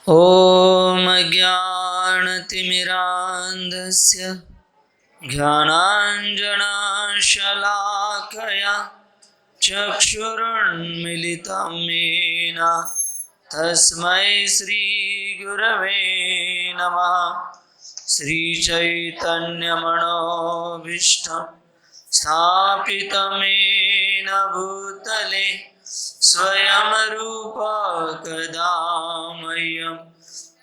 ॐ अज्ञानतिमिरान्धस्य ज्ञानाञ्जनशलाकया चक्षुरुन्मिलितं येन तस्मै श्रीगुरवे नमः। श्रीचैतन्यमनोभीष्टं स्थापितं येन भूतले स्वयं रूप कदा मह्यं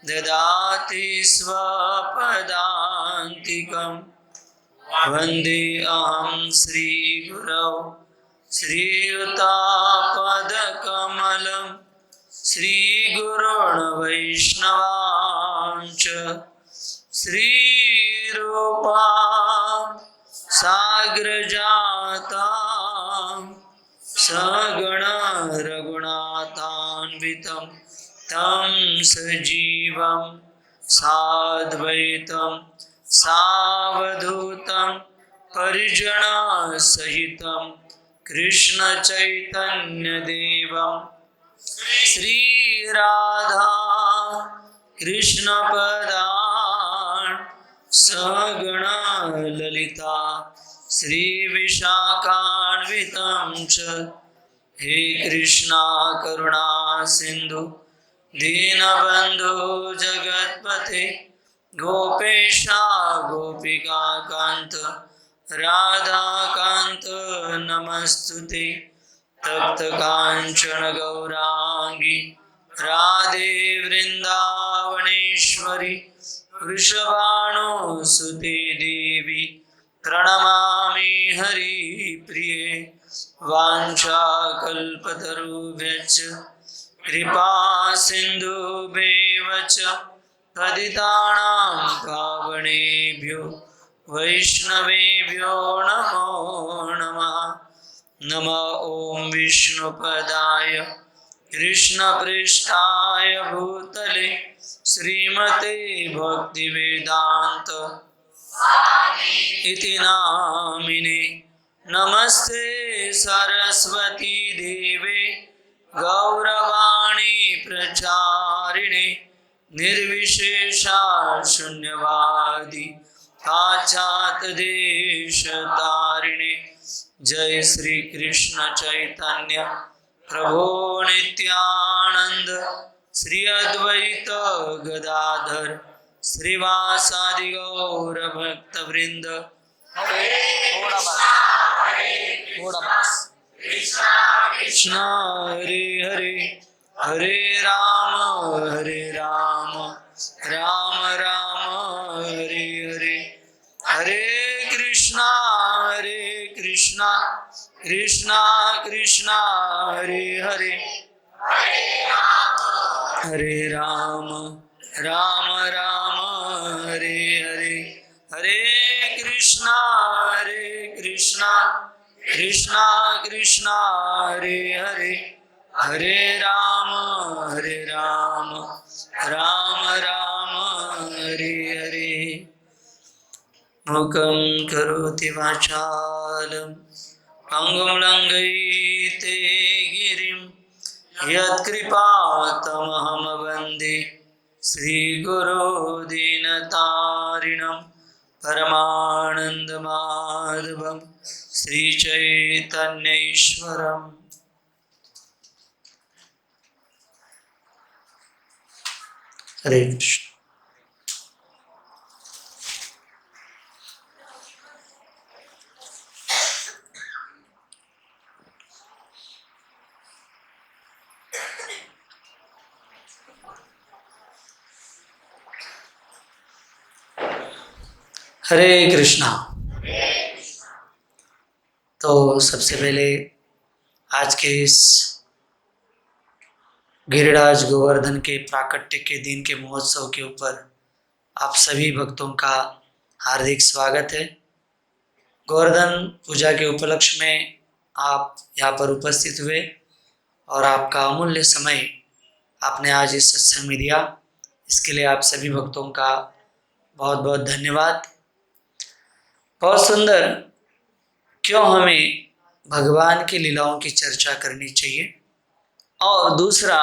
ददाति स्वपदान्तिकं। वन्देऽहं श्रीगुरौ श्रीयुतापदकमलं श्रीगुरून् वैष्णवांश्च श्रीरूपां साग्रजातां सगण रघुनाथान्वितं तं सजीवं साद्वैतं सावधूतं परिजनसहितं कृष्णचैतन्यदेवं श्रीराधा कृष्णपदान् सगण ललिता श्रीविशाखान्वितं च। हे कृष्णा करुणा सिंधु दीनबंधु जगत्पते गोपेशा गोपिका कांत राधा कांत नमस्तुते। तप्त कांचन गौरांगी राधे वृंदावनेश्वरी वृषभानुसुते देवी प्रणमामि हरिप्रिये। वाञ्छाकल्पतरुभ्यश्च कृपा सिन्धुभ्येव च पतितानां पावनेभ्यो वैष्णवेभ्यो नमो नमः। नमः ॐ विष्णुपदाय कृष्णपृष्ठाय भूतले श्रीमते भक्तिवेदान्त इति नामिने। नमस्ते सरस्वती देवे गौरवाणी प्रचारिणे निर्विशेषा शून्यवादी पाश्चात्य देशतारिणे। जय श्री कृष्ण चैतन्य प्रभो नित्यानंद श्री अद्वैत गदाधर श्रीवासादि गौर भक्तवृंद। कृष्ण हरे हरे हरे राम राम राम हरे हरे। हरे कृष्णा कृष्णा कृष्णा हरे हरे हरे राम राम हरे हरे। हरे कृष्णा कृष्णा कृष्णा हरे हरे हरे राम राम हरे हरे। मुखं करोति वाचालं पंगुं लंघयते गिरिं यत्कृपातमहं वन्दे श्रीगुरो दीनतारिणं परमानन्दमाधवं श्रीचैतन्यईश्वरम्। हरे कृष्ण। हरे कृष्णा। तो सबसे पहले आज के इस गिरिराज गोवर्धन के प्राकट्य के दिन के महोत्सव के ऊपर आप सभी भक्तों का हार्दिक स्वागत है। गोवर्धन पूजा के उपलक्ष्य में आप यहाँ पर उपस्थित हुए और आपका अमूल्य समय आपने आज इस सत्संग में दिया, इसके लिए आप सभी भक्तों का बहुत बहुत धन्यवाद। बहुत सुंदर। क्यों हमें भगवान की लीलाओं की चर्चा करनी चाहिए, और दूसरा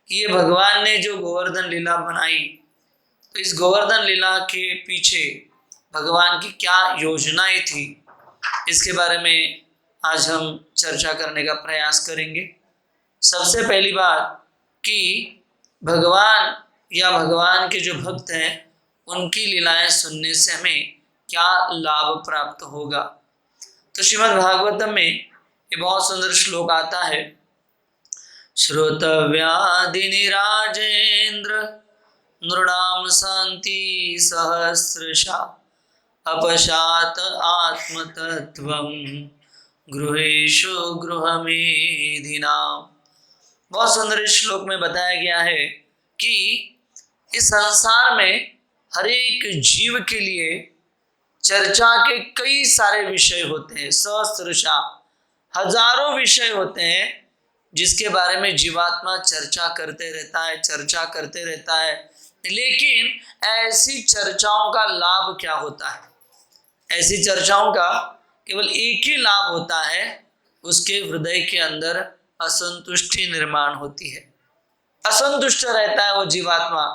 कि ये भगवान ने जो गोवर्धन लीला बनाई, तो इस गोवर्धन लीला के पीछे भगवान की क्या योजनाएं थी, इसके बारे में आज हम चर्चा करने का प्रयास करेंगे। सबसे पहली बात कि भगवान या भगवान के जो भक्त हैं उनकी लीलाएं सुनने से हमें क्या लाभ प्राप्त होगा। तो श्रीमद् भागवतम में ये बहुत सुंदर श्लोक आता है, श्रोतव्यादि राजेंद्र नृणाम शांति सहस्रशा अपशात आत्मतत्वम गृहेषु गृहमेधिनाम। बहुत सुंदर इस श्लोक में बताया गया है कि इस संसार में हर एक जीव के लिए चर्चा के कई सारे विषय होते हैं, सहस्रशा हजारों विषय होते हैं जिसके बारे में जीवात्मा चर्चा करते रहता है। लेकिन ऐसी चर्चाओं का लाभ क्या होता है? ऐसी चर्चाओं का केवल एक ही लाभ होता है, उसके हृदय के अंदर असंतुष्टि निर्माण होती है। असंतुष्ट रहता है वो जीवात्मा,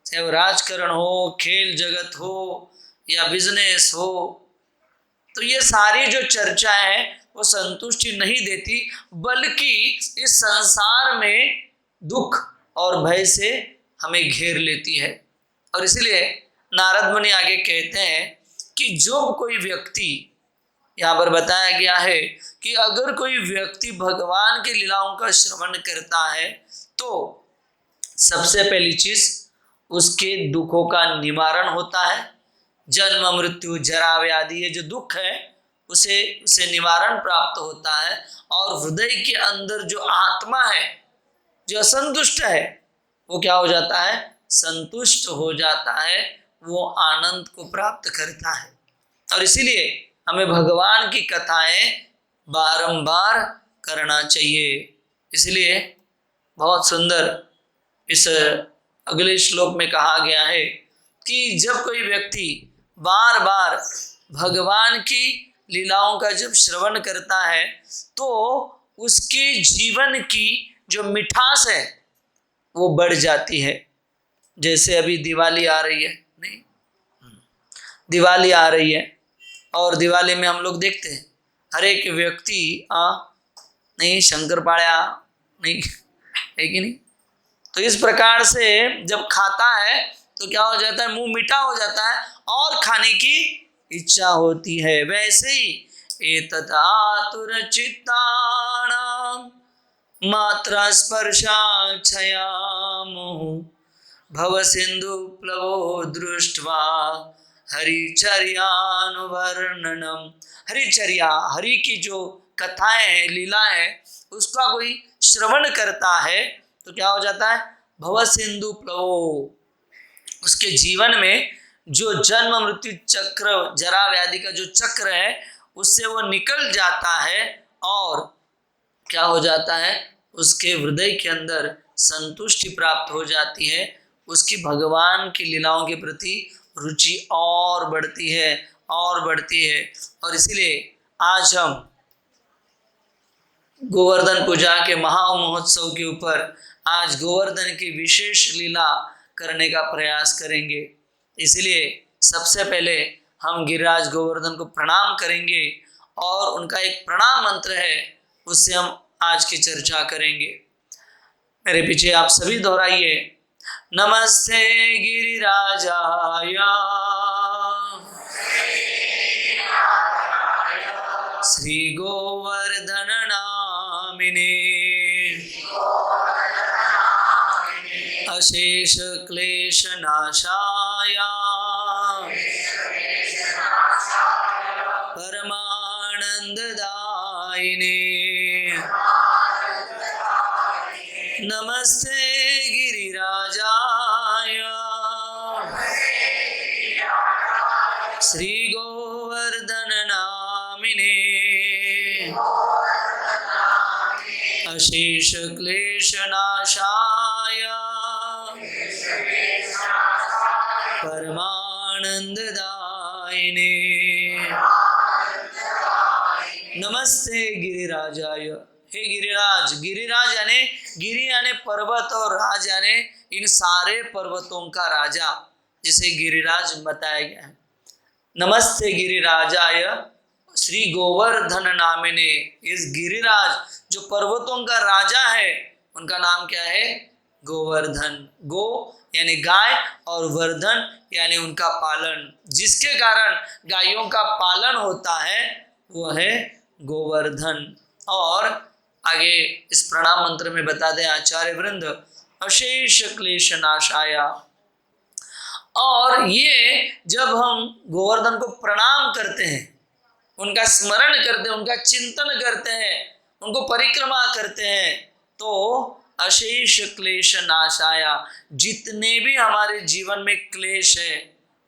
चाहे वो राजकारण हो, खेल जगत हो या बिजनेस हो। तो ये सारी जो चर्चा है वो संतुष्टि नहीं देती, बल्कि इस संसार में दुख और भय से हमें घेर लेती है। और इसलिए नारद मुनि आगे कहते हैं कि जो कोई व्यक्ति, यहाँ पर बताया गया है कि अगर कोई व्यक्ति भगवान की लीलाओं का श्रवण करता है तो सबसे पहली चीज उसके दुखों का निवारण होता है। जन्म मृत्यु जरा व्याधि, ये जो दुख है उसे निवारण प्राप्त होता है। और हृदय के अंदर जो आत्मा है जो असंतुष्ट है वो क्या हो जाता है? संतुष्ट हो जाता है, वो आनंद को प्राप्त करता है। और इसीलिए हमें भगवान की कथाएं बारंबार करना चाहिए। इसलिए बहुत सुंदर इस अगले श्लोक में कहा गया है कि जब कोई व्यक्ति बार बार भगवान की लीलाओं का जब श्रवण करता है तो उसके जीवन की जो मिठास है वो बढ़ जाती है। जैसे अभी दिवाली आ रही है, नहीं, दिवाली आ रही है और दिवाली में हम लोग देखते हैं हर एक व्यक्ति नहीं शंकरपाळ्या नहीं है कि नहीं, तो इस प्रकार से जब खाता है तो क्या हो जाता है? मुंह मीठा हो जाता है और खाने की इच्छा होती है। वैसे ही एतत् आतुर चित्तानां मात्रा स्पर्शाक्षयामो भव सिंधु प्लवो दृष्ट्वा हरिचर्यानुवर्णनम। हरिचर्या, हरि की जो कथाएं हैं, लीला है, उसका कोई श्रवण करता है तो क्या हो जाता है? भव सिंधु प्लवो, उसके जीवन में जो जन्म मृत्यु चक्र, जरा व्याधि का जो चक्र है उससे वो निकल जाता है और क्या हो जाता है? उसके हृदय के अंदर संतुष्टि प्राप्त हो जाती है, उसकी भगवान की लीलाओं के प्रति रुचि और बढ़ती है और बढ़ती है। और इसीलिए आज हम गोवर्धन पूजा के महामहोत्सव के ऊपर आज गोवर्धन की विशेष लीला करने का प्रयास करेंगे। इसलिए सबसे पहले हम गिरिराज गोवर्धन को प्रणाम करेंगे और उनका एक प्रणाम मंत्र है उससे हम आज की चर्चा करेंगे। मेरे पीछे आप सभी दोहराइए, नमस्ते गिरिराजाय श्री गोवर्धन नामिने अशेष क्लेश नाशाय परमानंददायिने नमस्ते गिरिराजाय श्री गोवर्धन नामिने अशेष क्लेश नाशाय परमानंददायिने नमस्ते गिरिराजाय। हे गिरिराज, गिरिराज यानी गिरि यानी पर्वत और राज यानी इन सारे पर्वतों का राजा, जिसे गिरिराज बताया गया है। नमस्ते गिरिराजाय श्री गोवर्धन नामिने। इस गिरिराज जो पर्वतों का राजा है, उनका नाम क्या है? गोवर्धन। गो यानी गाय और वर्धन यानी उनका पालन, जिसके कारण गायों का पालन होता है वो है गोवर्धन। और आगे इस प्रणाम मंत्र में बता दें आचार्य वृंद, अशेष क्लेश नाशाया। और ये जब हम गोवर्धन को प्रणाम करते हैं, उनका स्मरण करते हैं, उनका चिंतन करते हैं, उनको परिक्रमा करते हैं, तो अशेष क्लेश नाशाया, जितने भी हमारे जीवन में क्लेश है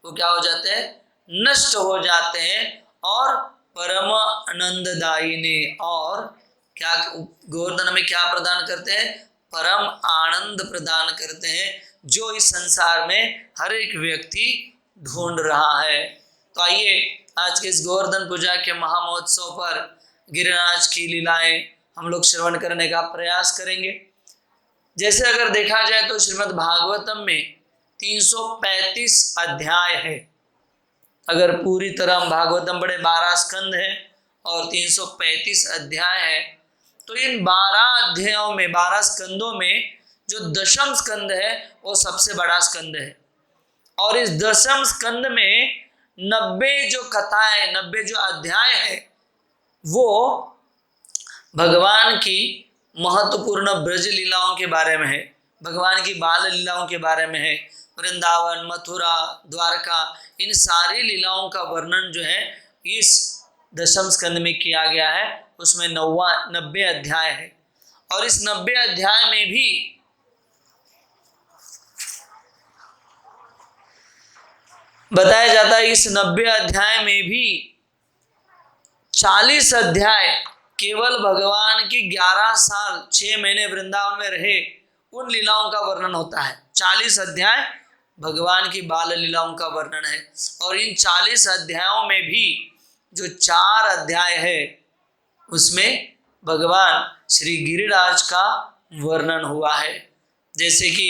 वो क्या हो जाते हैं? नष्ट हो जाते हैं। और परम आनंददायिनी, और क्या गोवर्धन हमें क्या प्रदान करते हैं? परम आनंद प्रदान करते हैं, जो इस संसार में हर एक व्यक्ति ढूंढ रहा है। तो आइए आज के इस गोवर्धन पूजा के महामहोत्सव पर गिरिराज की लीलाएं हम लोग श्रवण करने का प्रयास करेंगे। जैसे अगर देखा जाए तो श्रीमद् भागवतम में 335 अध्याय है। अगर पूरी तरह हम भागवतम बड़े 12 स्कंद है और 335 अध्याय है, तो इन 12 अध्यायों में, 12 स्कंदों में जो दशम स्कंद है वो सबसे बड़ा स्कंद है। और इस दशम स्कंद में 90 जो कथाएं, 90 जो अध्याय है, वो भगवान की महत्वपूर्ण ब्रज लीलाओं के बारे में है, भगवान की बाल लीलाओं के बारे में है। वृंदावन, मथुरा, द्वारका, इन सारी लीलाओं का वर्णन जो है इस दशम स्कंद में किया गया है। उसमें 90 अध्याय है। और इस 90 अध्याय में भी बताया जाता है, इस 90 अध्याय में भी 40 अध्याय केवल भगवान की 11 साल 6 महीने वृंदावन में रहे उन लीलाओं का वर्णन होता है। 40 अध्याय भगवान की बाल लीलाओं का वर्णन है। और इन 40 अध्यायों में भी जो 4 अध्याय है उसमें भगवान श्री गिरिराज का वर्णन हुआ है। जैसे कि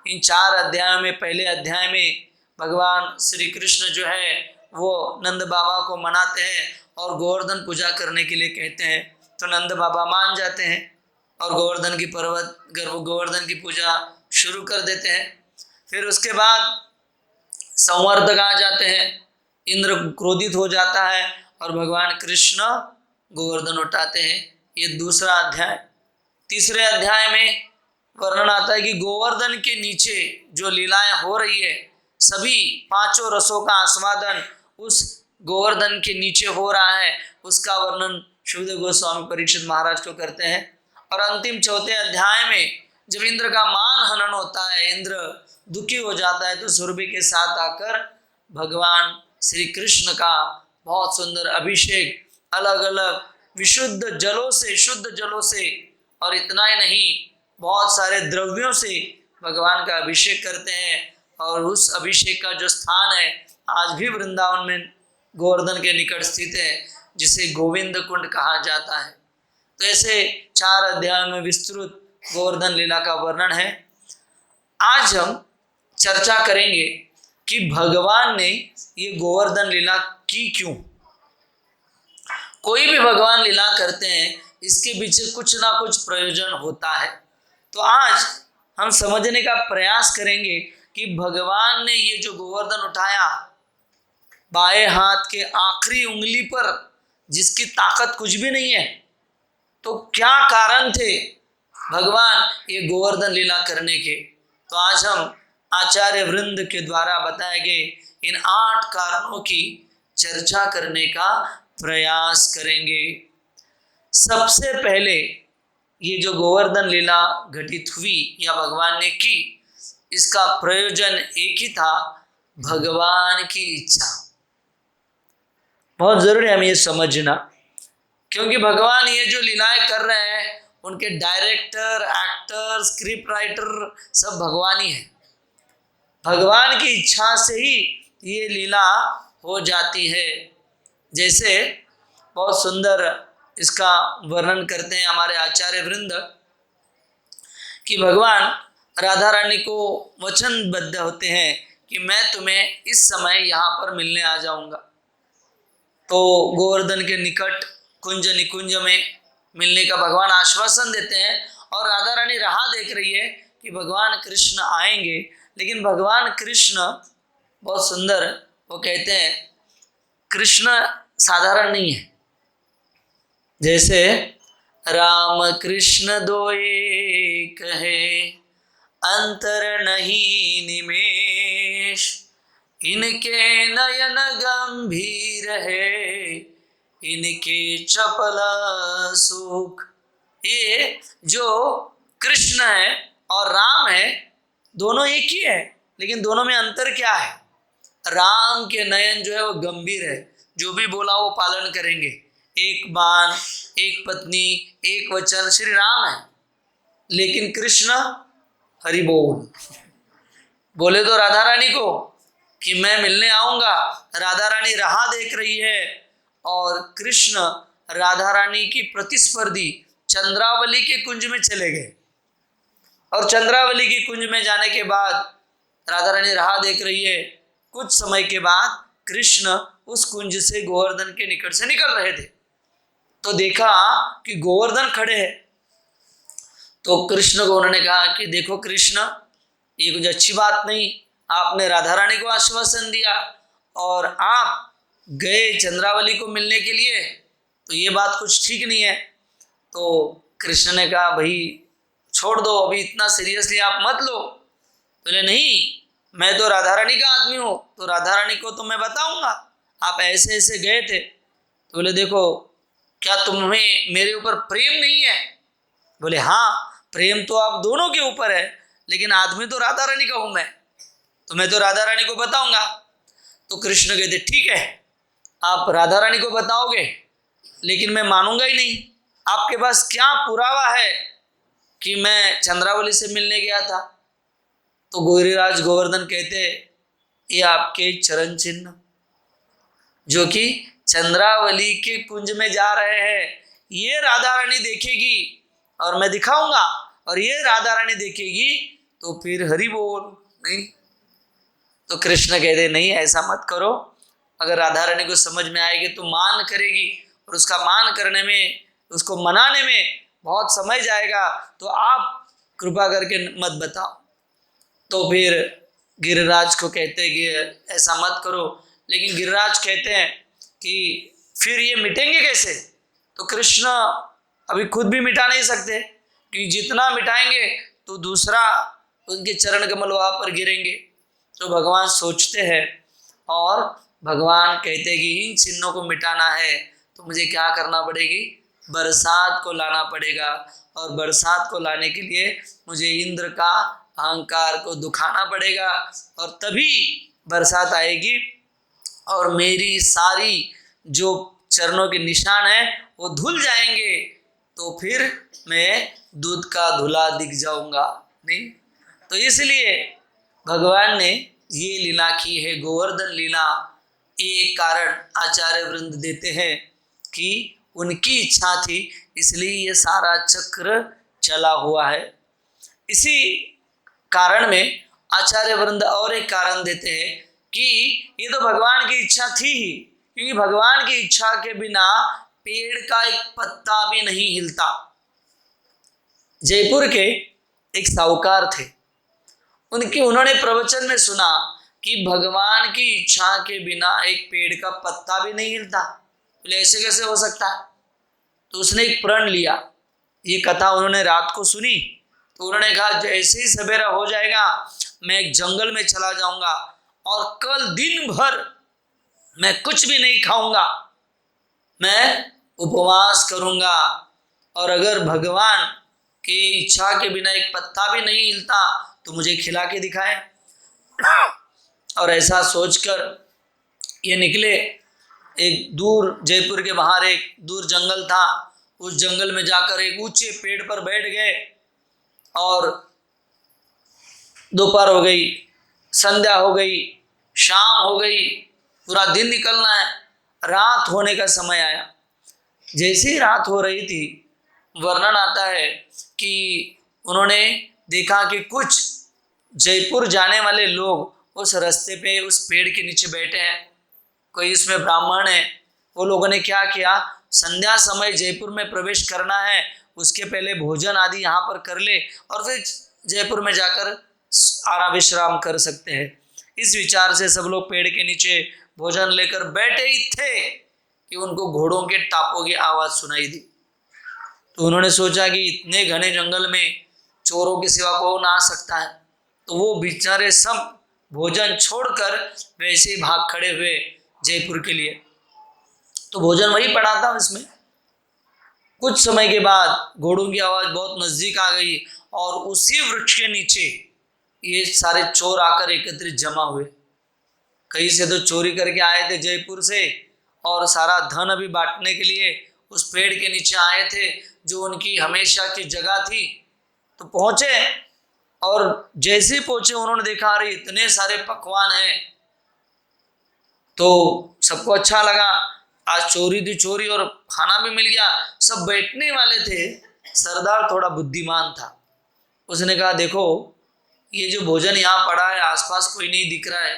इन 4 अध्यायों में, पहले अध्याय में भगवान श्री कृष्ण जो है वो नंद बाबा को मनाते हैं और गोवर्धन पूजा करने के लिए कहते हैं, तो नंद बाबा मान जाते हैं और गोवर्धन की पूजा शुरू कर देते हैं। फिर उसके बाद संवर्धक आ जाते हैं, इंद्र क्रोधित हो जाता है और भगवान कृष्ण गोवर्धन उठाते हैं। ये दूसरा अध्याय। तीसरे अध्याय में वर्णन आता है कि गोवर्धन के नीचे जो लीलाएं हो रही है, सभी 5 रसों का आस्वादन उस गोवर्धन के नीचे हो रहा है, उसका वर्णन शुभदेव गोस्वामी परीक्षित महाराज को करते हैं। और अंतिम चौथे अध्याय में जब इंद्र का मान हनन होता है, इंद्र दुखी हो जाता है, तो सुरभि के साथ आकर भगवान श्री कृष्ण का बहुत सुंदर अभिषेक अलग अलग विशुद्ध जलों से, शुद्ध जलों से, और इतना ही नहीं बहुत सारे द्रव्यों से भगवान का अभिषेक करते हैं। और उस अभिषेक का जो स्थान है आज भी वृंदावन में गोवर्धन के निकट स्थित है, जिसे गोविंद कुंड कहा जाता है। तो ऐसे 4 अध्यायों में विस्तृत गोवर्धन लीला का वर्णन है। आज हम चर्चा करेंगे कि भगवान ने ये गोवर्धन लीला की क्यों। कोई भी भगवान लीला करते हैं, इसके पीछे कुछ ना कुछ प्रयोजन होता है। तो आज हम समझने का प्रयास करेंगे कि भगवान ने ये जो गोवर्धन उठाया, बाएं हाथ के आखिरी उंगली पर, जिसकी ताकत कुछ भी नहीं है, तो क्या कारण थे भगवान ये गोवर्धन लीला करने के। तो आज हम आचार्य वृंद के द्वारा बताए गए इन 8 कारणों की चर्चा करने का प्रयास करेंगे। सबसे पहले ये जो गोवर्धन लीला घटित हुई या भगवान ने की, इसका प्रयोजन एक ही था, भगवान की इच्छा। बहुत जरूरी है हमें ये समझना, क्योंकि भगवान ये जो लीलाएं कर रहे हैं, उनके डायरेक्टर, एक्टर, स्क्रिप्ट राइटर सब भगवान ही है। भगवान की इच्छा से ही ये लीला हो जाती है। जैसे बहुत सुंदर इसका वर्णन करते हैं हमारे आचार्य वृंद कि भगवान राधा रानी को वचनबद्ध होते हैं कि मैं तुम्हें इस समय यहाँ पर मिलने आ जाऊंगा। तो गोवर्धन के निकट कुंज निकुंज में मिलने का भगवान आश्वासन देते हैं और राधा रानी राह देख रही है कि भगवान कृष्ण आएंगे। लेकिन भगवान कृष्ण बहुत सुंदर, वो कहते हैं कृष्ण साधारण नहीं है। जैसे राम कृष्ण दो एक है, अंतर नहीं निमेष, इनके नयन गंभीर है, इनके चपल सुख। ये जो कृष्ण है और राम है दोनों एक ही है, लेकिन दोनों में अंतर क्या है? राम के नयन जो है वो गंभीर है, जो भी बोला वो पालन करेंगे। एक बाण, एक पत्नी, एक वचन श्री राम है। लेकिन कृष्ण हरि बोल बोले तो राधा रानी को कि मैं मिलने आऊंगा। राधा रानी राह देख रही है और कृष्ण राधा रानी की प्रतिस्पर्धी चंद्रावली के कुंज में चले गए। और चंद्रावली की कुंज में जाने के बाद राधा रानी राह देख रही है। कुछ समय के बाद कृष्ण उस कुंज से गोवर्धन के निकट से निकल रहे थे, तो देखा कि गोवर्धन खड़े हैं। तो कृष्ण को उन्होंने कहा कि देखो कृष्ण, ये कुछ अच्छी बात नहीं, आपने राधा रानी को आश्वासन दिया और आप गए चंद्रावली को मिलने के लिए, तो ये बात कुछ ठीक नहीं है। तो कृष्ण ने कहा भाई छोड़ दो, अभी इतना सीरियसली आप मत लो। बोले नहीं, मैं तो राधा रानी का आदमी हूँ, तो राधा रानी को तो मैं बताऊंगा आप ऐसे ऐसे गए थे। तो बोले देखो, क्या तुम्हें मेरे ऊपर प्रेम नहीं है? बोले हाँ, प्रेम तो आप दोनों के ऊपर है, लेकिन आदमी तो राधा रानी का हूं मैं, तो मैं तो राधा रानी को बताऊंगा। तो कृष्ण कहते ठीक है, आप राधा रानी को बताओगे, लेकिन मैं मानूंगा ही नहीं। आपके पास क्या पुरावा है कि मैं चंद्रावली से मिलने गया था? तो गिरिराज गोवर्धन कहते ये आपके चरण चिन्ह, जो कि चंद्रावली के कुंज में जा रहे हैं, ये राधा रानी देखेगी और मैं दिखाऊंगा, और ये राधा रानी देखेगी तो फिर हरि बोल नहीं। तो कृष्ण कहते नहीं, ऐसा मत करो। अगर राधा रानी को समझ में आएगी तो मान करेगी, और उसका मान करने में, उसको मनाने में बहुत समय जाएगा, तो आप कृपा करके मत बताओ। तो फिर गिरिराज को कहते कि ऐसा मत करो। लेकिन गिरिराज कहते हैं कि फिर ये मिटेंगे कैसे? तो कृष्ण अभी खुद भी मिटा नहीं सकते, कि जितना मिटाएंगे तो दूसरा उनके चरण कमल वहाँ पर गिरेंगे। तो भगवान सोचते हैं और भगवान कहते हैं कि इन चिन्हों को मिटाना है तो मुझे क्या करना पड़ेगी? बरसात को लाना पड़ेगा, और बरसात को लाने के लिए मुझे इंद्र का अहंकार को दुखाना पड़ेगा, और तभी बरसात आएगी और मेरी सारी जो चरणों के निशान है वो धुल जाएंगे, तो फिर मैं दूध का धुला दिख जाऊंगा नहीं। तो इसलिए भगवान ने ये लीला की है, गोवर्धन लीला। एक कारण आचार्य वृंद देते हैं कि उनकी इच्छा थी, इसलिए ये सारा चक्र चला हुआ है। इसी कारण में आचार्य वृंद और एक कारण देते हैं कि ये तो भगवान की इच्छा थी ही, क्योंकि भगवान की इच्छा के बिना पेड़ का एक पत्ता भी नहीं हिलता। जयपुर के एक साहूकार थे, उन्होंने प्रवचन में सुना कि भगवान की इच्छा के बिना एक पेड़ का पत्ता भी नहीं हिलता। बोले ऐसे कैसे हो सकता है? तो उसने एक प्रण लिया। ये कथा उन्होंने रात को सुनी, तो उन्होंने कहा जैसे ही सवेरा हो जाएगा मैं एक जंगल में चला जाऊंगा और कल दिन भर मैं कुछ भी नहीं खाऊंगा, मैं उपवास करूंगा, और अगर भगवान की इच्छा के बिना एक पत्ता भी नहीं हिलता तो मुझे खिला के दिखाए। और ऐसा सोचकर ये निकले। एक दूर जयपुर के बाहर एक दूर जंगल था, उस जंगल में जाकर एक ऊंचे पेड़ पर बैठ गए, और दोपहर हो गई, संध्या हो गई, शाम हो गई, पूरा दिन निकलना है, रात होने का समय आया। जैसे ही रात हो रही थी, वर्णन आता है कि उन्होंने देखा कि कुछ जयपुर जाने वाले लोग उस रास्ते पे उस पेड़ के नीचे बैठे हैं। कोई इसमें ब्राह्मण है। वो लोगों ने क्या किया, संध्या समय जयपुर में प्रवेश करना है, उसके पहले भोजन आदि यहाँ पर कर ले और फिर जयपुर में जाकर आराम विश्राम कर सकते हैं। इस विचार से सब लोग पेड़ के नीचे भोजन लेकर बैठे ही थे कि उनको घोड़ों के टापों की आवाज सुनाई दी। तो उन्होंने सोचा कि इतने घने जंगल में चोरों के सिवा कौन आ सकता है। तो वो बेचारे सब भोजन छोड़कर वैसे ही भाग खड़े हुए जयपुर के लिए। तो भोजन वही पड़ा था इसमें। कुछ समय के बाद घोड़ों की आवाज बहुत नजदीक आ गई और उसी वृक्ष के नीचे ये सारे चोर आकर एकत्रित जमा हुए। कहीं से तो चोरी करके आए थे जयपुर से और सारा धन अभी बांटने के लिए उस पेड़ के नीचे आए थे जो उनकी हमेशा की जगह थी। तो पहुंचे और जैसे पहुंचे उन्होंने देखा अरे इतने सारे पकवान हैं। तो सबको अच्छा लगा, आज चोरी थी चोरी और खाना भी मिल गया। सब बैठने वाले थे। सरदार थोड़ा बुद्धिमान था, उसने कहा देखो ये जो भोजन यहाँ पड़ा है आसपास कोई नहीं दिख रहा है,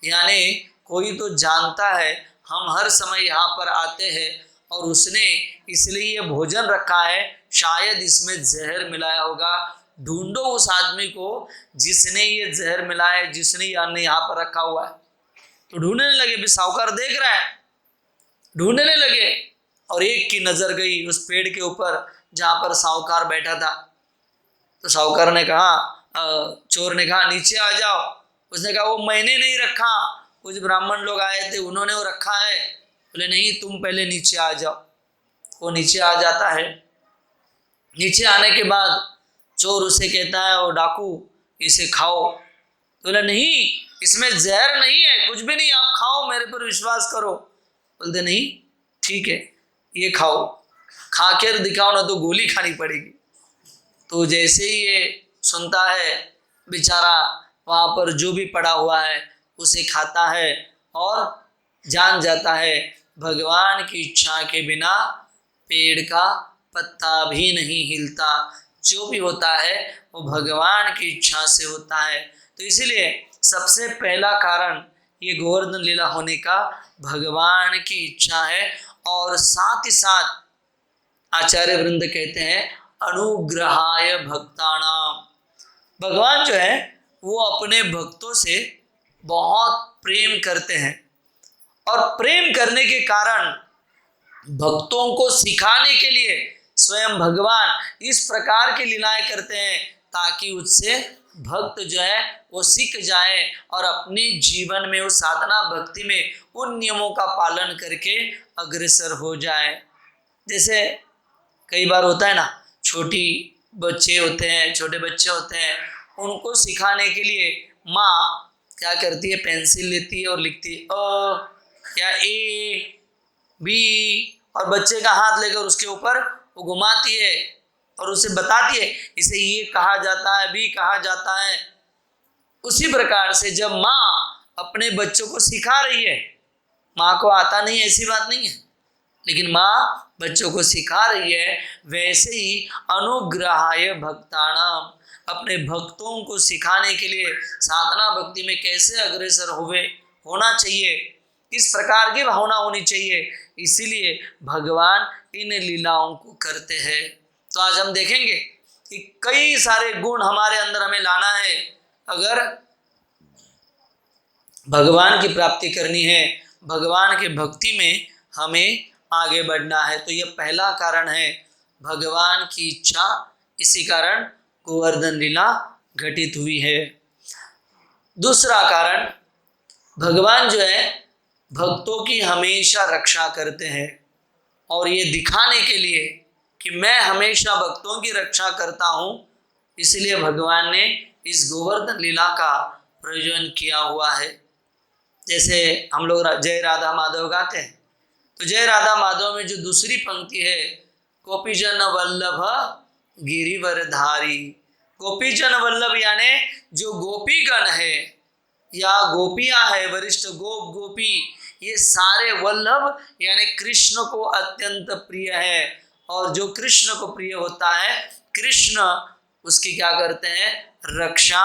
यानी कोई तो जानता है हम हर समय यहाँ पर आते हैं और उसने इसलिए ये भोजन रखा है, शायद इसमें जहर मिलाया होगा। ढूंढो उस आदमी को जिसने ये जहर मिलाया है, जिसने ये अन्न यहाँ पर रखा हुआ है। तो ढूंढने लगे, भी साहूकार देख रहा है, ढूंढने लगे और एक की नजर गई उस पेड़ के ऊपर जहाँ पर साहूकार बैठा था। तो साहूकार ने कहा, चोर ने कहा नीचे आ जाओ। उसने कहा वो मैंने नहीं रखा, कुछ ब्राह्मण लोग आए थे उन्होंने वो रखा है। बोले नहीं तुम पहले नीचे आ जाओ। वो नीचे आ जाता है। नीचे आने के बाद चोर उसे कहता है वो डाकू इसे खाओ। तो बोला नहीं इसमें जहर नहीं है, कुछ भी नहीं, आप खाओ, मेरे पर विश्वास करो। बोलते नहीं ठीक है ये खाओ, खा कर दिखाओ ना तो गोली खानी पड़ेगी। तो जैसे ही ये सुनता है बेचारा वहाँ पर जो भी पड़ा हुआ है उसे खाता है और जान जाता है भगवान की इच्छा के बिना पेड़ का पत्ता भी नहीं हिलता। जो भी होता है वो भगवान की इच्छा से होता है। तो इसीलिए सबसे पहला कारण ये गोवर्धन लीला होने का भगवान की इच्छा है। और साथ ही साथ आचार्य वृंद कहते हैं अनुग्रहाय भक्तानाम। भगवान जो है वो अपने भक्तों से बहुत प्रेम करते हैं और प्रेम करने के कारण भक्तों को सिखाने के लिए स्वयं भगवान इस प्रकार की लीलाएं करते हैं ताकि उससे भक्त जो है वो सीख जाए और अपने जीवन में उस साधना भक्ति में उन नियमों का पालन करके अग्रसर हो जाए। जैसे कई बार होता है ना, छोटे बच्चे होते हैं, उनको सिखाने के लिए माँ क्या करती है, पेंसिल लेती है और लिखती है अ या ए बी और बच्चे का हाथ लेकर उसके ऊपर वो घुमाती है और उसे बताती है इसे ये कहा जाता है, बी कहा जाता है। उसी प्रकार से जब माँ अपने बच्चों को सिखा रही है, माँ को आता नहीं ऐसी बात नहीं है, लेकिन माँ बच्चों को सिखा रही है, वैसे ही अनुग्रहाय भक्तानाम अपने भक्तों को सिखाने के लिए साधना भक्ति में कैसे अग्रसर होना चाहिए, इस प्रकार की भावना होनी चाहिए। इसीलिए भगवान इन लीलाओं को करते हैं। तो आज हम देखेंगे कि कई सारे गुण हमारे अंदर हमें लाना है। अगर भगवान की प्राप्ति करनी है, भगवान के भक्ति में हमें आगे बढ़ना है, तो यह पहला कारण है भगवान की इच्छा। इसी कारण गोवर्धन लीला घटित हुई है। दूसरा कारण, भगवान जो है भक्तों की हमेशा रक्षा करते हैं और ये दिखाने के लिए कि मैं हमेशा भक्तों की रक्षा करता हूँ, इसलिए भगवान ने इस गोवर्धन लीला का प्रयोजन किया हुआ है। जैसे हम लोग जय राधा माधव गाते हैं, तो जय राधा माधव में जो दूसरी पंक्ति है, गोपीजन वल्लभ गिरिवरधारी। गोपीजन वल्लभ यानी जो गोपीगण है या गोपियां है, वरिष्ठ गोप गोपी, ये सारे वल्लभ यानी कृष्ण को अत्यंत प्रिय है। और जो कृष्ण को प्रिय होता है, कृष्ण उसकी क्या करते हैं, रक्षा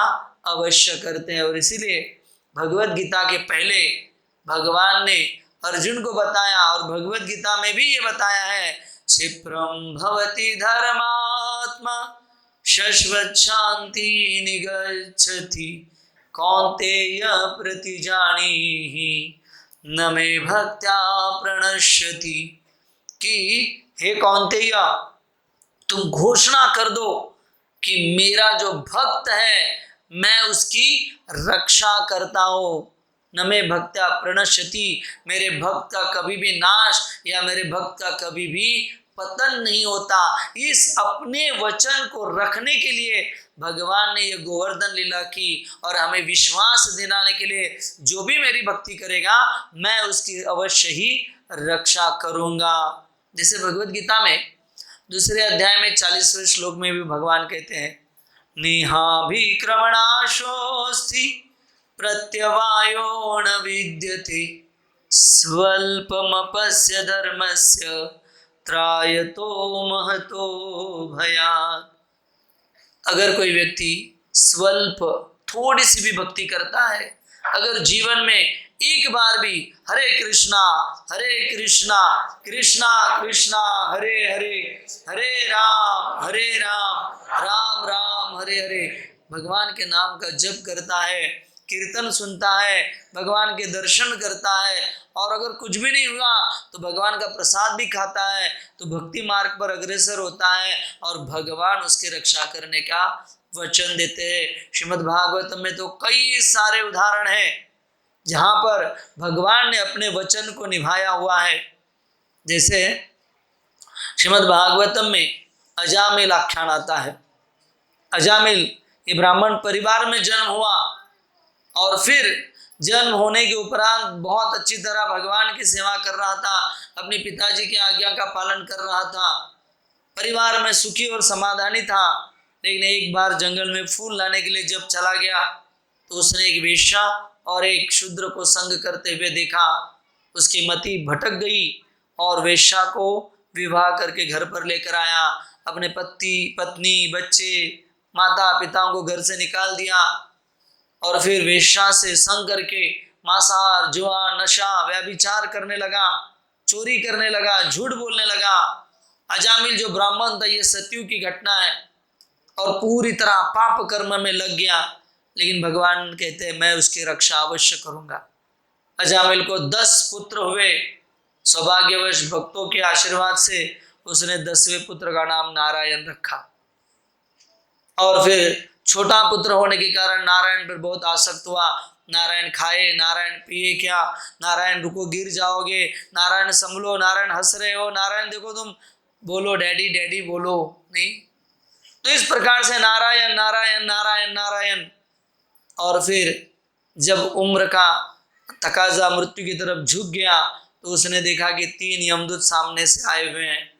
अवश्य करते हैं। और इसीलिए भगवत गीता के पहले भगवान ने अर्जुन को बताया, और भगवत गीता में भी ये बताया है, क्षिप्रम भवति धर्मात्मा शश्वत शांति निगच्छति कौन्तेय प्रतिजानीहि न मे भक्त्या प्रणश्यति। कि हे कौन्तेय, तुम घोषणा कर दो कि मेरा जो भक्त है मैं उसकी रक्षा करता हूं। न मे भक्त्या प्रणश्यति, मेरे भक्त का कभी भी नाश या मेरे भक्त का कभी भी पतन नहीं होता। इस अपने वचन को रखने के लिए भगवान ने ये गोवर्धन लीला की, और हमें विश्वास दिलाने के लिए जो भी मेरी भक्ति करेगा मैं उसकी अवश्य ही रक्षा करूंगा। जैसे भगवत गीता में दूसरे अध्याय में 40वें श्लोक में भी भगवान कहते हैं, निहाभिक्रमणाशोऽस्ति प्रत्यवायो न विद्यते स्वल्पमपस्य धर्मस्य त्रायतो महतो भयात्। अगर कोई व्यक्ति स्वल्प थोड़ी सी भी भक्ति करता है, अगर जीवन में एक बार भी हरे कृष्णा कृष्णा कृष्णा हरे हरे, हरे राम राम हरे हरे भगवान के नाम का जप करता है, कीर्तन सुनता है, भगवान के दर्शन करता है, और अगर कुछ भी नहीं हुआ तो भगवान का प्रसाद भी खाता है, तो भक्ति मार्ग पर अग्रसर होता है और भगवान उसकी रक्षा करने का वचन देते हैं। श्रीमद् भागवतम में तो कई सारे उदाहरण हैं जहां पर भगवान ने अपने वचन को निभाया हुआ है। जैसे श्रीमद् भागवतम में अजामिल आख्यान आता है। अजामिल ये ब्राह्मण परिवार में जन्म हुआ, और फिर जन्म होने के उपरांत बहुत अच्छी तरह भगवान की सेवा कर रहा था, अपने पिताजी की आज्ञा का पालन कर रहा था, परिवार में सुखी और समाधानी था। लेकिन एक बार जंगल में फूल लाने के लिए जब चला गया तो उसने एक वेश्या और एक शूद्र को संग करते हुए देखा। उसकी मति भटक गई और वेश्या को विवाह करके घर पर लेकर आया। अपने पत्नी बच्चे माता पिताओं को घर से निकाल दिया, और फिर वेश्या से संग करके मांसाहार जुआ नशा व्यभिचार करने लगा, चोरी करने लगा, झूठ बोलने लगा। अजामिल जो ब्राह्मण था, ये सतयुग की घटना है, और पूरी तरह पाप कर्म में लग गया। लेकिन भगवान कहते हैं मैं उसकी रक्षा अवश्य करूंगा। अजामिल को 10 पुत्र हुए। सौभाग्यवश भक्तों के आशीर्वाद से उसने 10वें पुत्र का नाम नारायण रखा। और फिर छोटा पुत्र होने के कारण नारायण पर बहुत आसक्त हुआ। नारायण खाए, नारायण पिए क्या, नारायण रुको गिर जाओगे, नारायण संभलो, नारायण हंस रहे हो, नारायण देखो तुम, बोलो डैडी डैडी बोलो नहीं। तो इस प्रकार से नारायण नारायण नारायण नारायण। और फिर जब उम्र का तकाजा मृत्यु की तरफ झुक गया तो उसने देखा कि 3 यमदूत सामने से आए हुए हैं,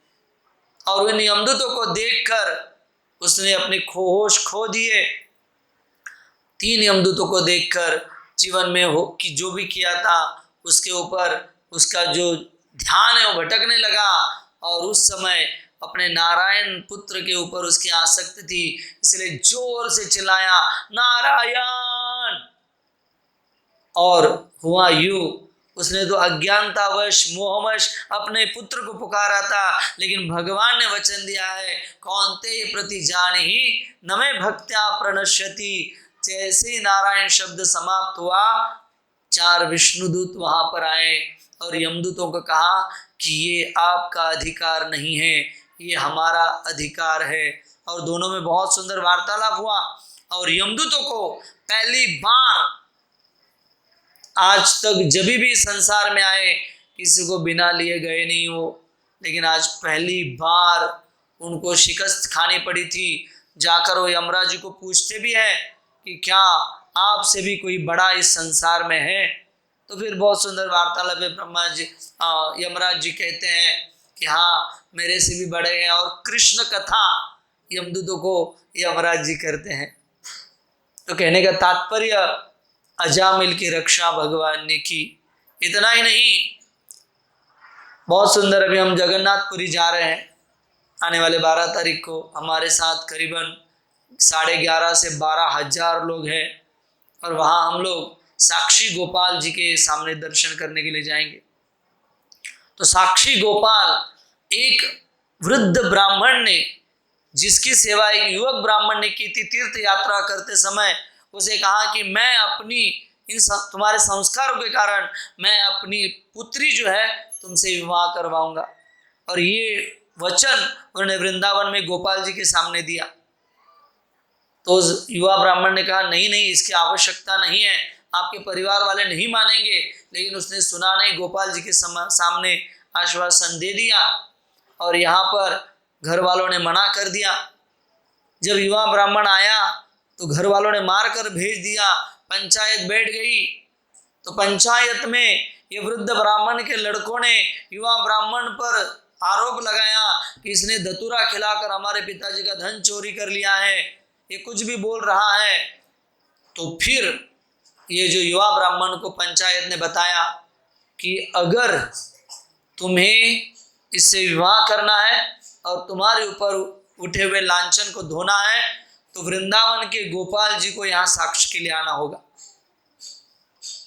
और उन यमदूतों को देखकर उसने अपने होश खो दिए। 3 यमदूतों को देखकर जीवन में हो कि जो भी किया था उसके ऊपर उसका जो ध्यान है वो भटकने लगा, और उस समय अपने नारायण पुत्र के ऊपर उसकी आसक्ति थी, इसलिए जोर से चिल्लाया नारायण। और हुआ यूं, उसने तो अज्ञानतावश मोहवश अपने पुत्र को पुकारा था, लेकिन भगवान ने वचन दिया है कौन्तेय प्रति जानीहि न मे भक्त्या प्रणश्यति। जैसे नारायण शब्द समाप्त हुआ, 4 विष्णुदूत वहां पर आए और यमदूतों को कहा कि ये आपका अधिकार नहीं है, ये हमारा अधिकार है। और दोनों में बहुत सुंदर वार्तालाप हुआ, और यमदूतों को पहली बार आज तक जब भी संसार में आए किसी को बिना लिए गए नहीं हो, लेकिन आज पहली बार उनको शिकस्त खानी पड़ी थी। जाकर वो यमराज जी को पूछते भी हैं कि क्या आपसे भी कोई बड़ा इस संसार में है। तो फिर बहुत सुंदर वार्तालाप है। ब्रह्मा जी यमराज जी कहते हैं कि हाँ मेरे से भी बड़े हैं, और कृष्ण कथा यमदूतों को यमराज जी करते हैं। तो कहने का तात्पर्य अजामिल की रक्षा भगवान ने की। इतना ही नहीं, बहुत सुंदर, अभी हम जगन्नाथपुरी जा रहे हैं आने वाले 12 तारीख को। हमारे साथ करीबन 11,500 से 12,000 लोग हैं और वहाँ हम लोग साक्षी गोपाल जी के सामने दर्शन करने के लिए जाएंगे। तो साक्षी गोपाल एक वृद्ध ब्राह्मण ने, जिसकी सेवा एक युवक ब्राह्मण ने की थी तीर्थ यात्रा करते समय, उसे कहा कि मैं अपनी इन तुम्हारे संस्कारों के कारण मैं अपनी पुत्री जो है तुमसे विवाह करवाऊंगा। और ये वचन उन्होंने वृंदावन में गोपाल जी के सामने दिया। तो उस युवा ब्राह्मण ने कहा नहीं नहीं, इसकी आवश्यकता नहीं है, आपके परिवार वाले नहीं मानेंगे। लेकिन उसने सुना नहीं, गोपाल जी के सामने आश्वासन दे दिया और यहाँ पर घर वालों ने मना कर दिया। जब युवा ब्राह्मण आया तो घर वालों ने मार कर भेज दिया। पंचायत बैठ गई तो पंचायत में ये वृद्ध ब्राह्मण के लड़कों ने युवा ब्राह्मण पर आरोप लगाया कि इसने धतूरा खिलाकर हमारे पिताजी का धन चोरी कर लिया है, ये कुछ भी बोल रहा है। तो फिर ये जो युवा ब्राह्मण को पंचायत ने बताया कि अगर तुम्हें इससे विवाह करना है और तुम्हारे ऊपर उठे हुए लांछन को धोना है तो वृंदावन के गोपाल जी को यहाँ साक्ष्य के लिए आना होगा।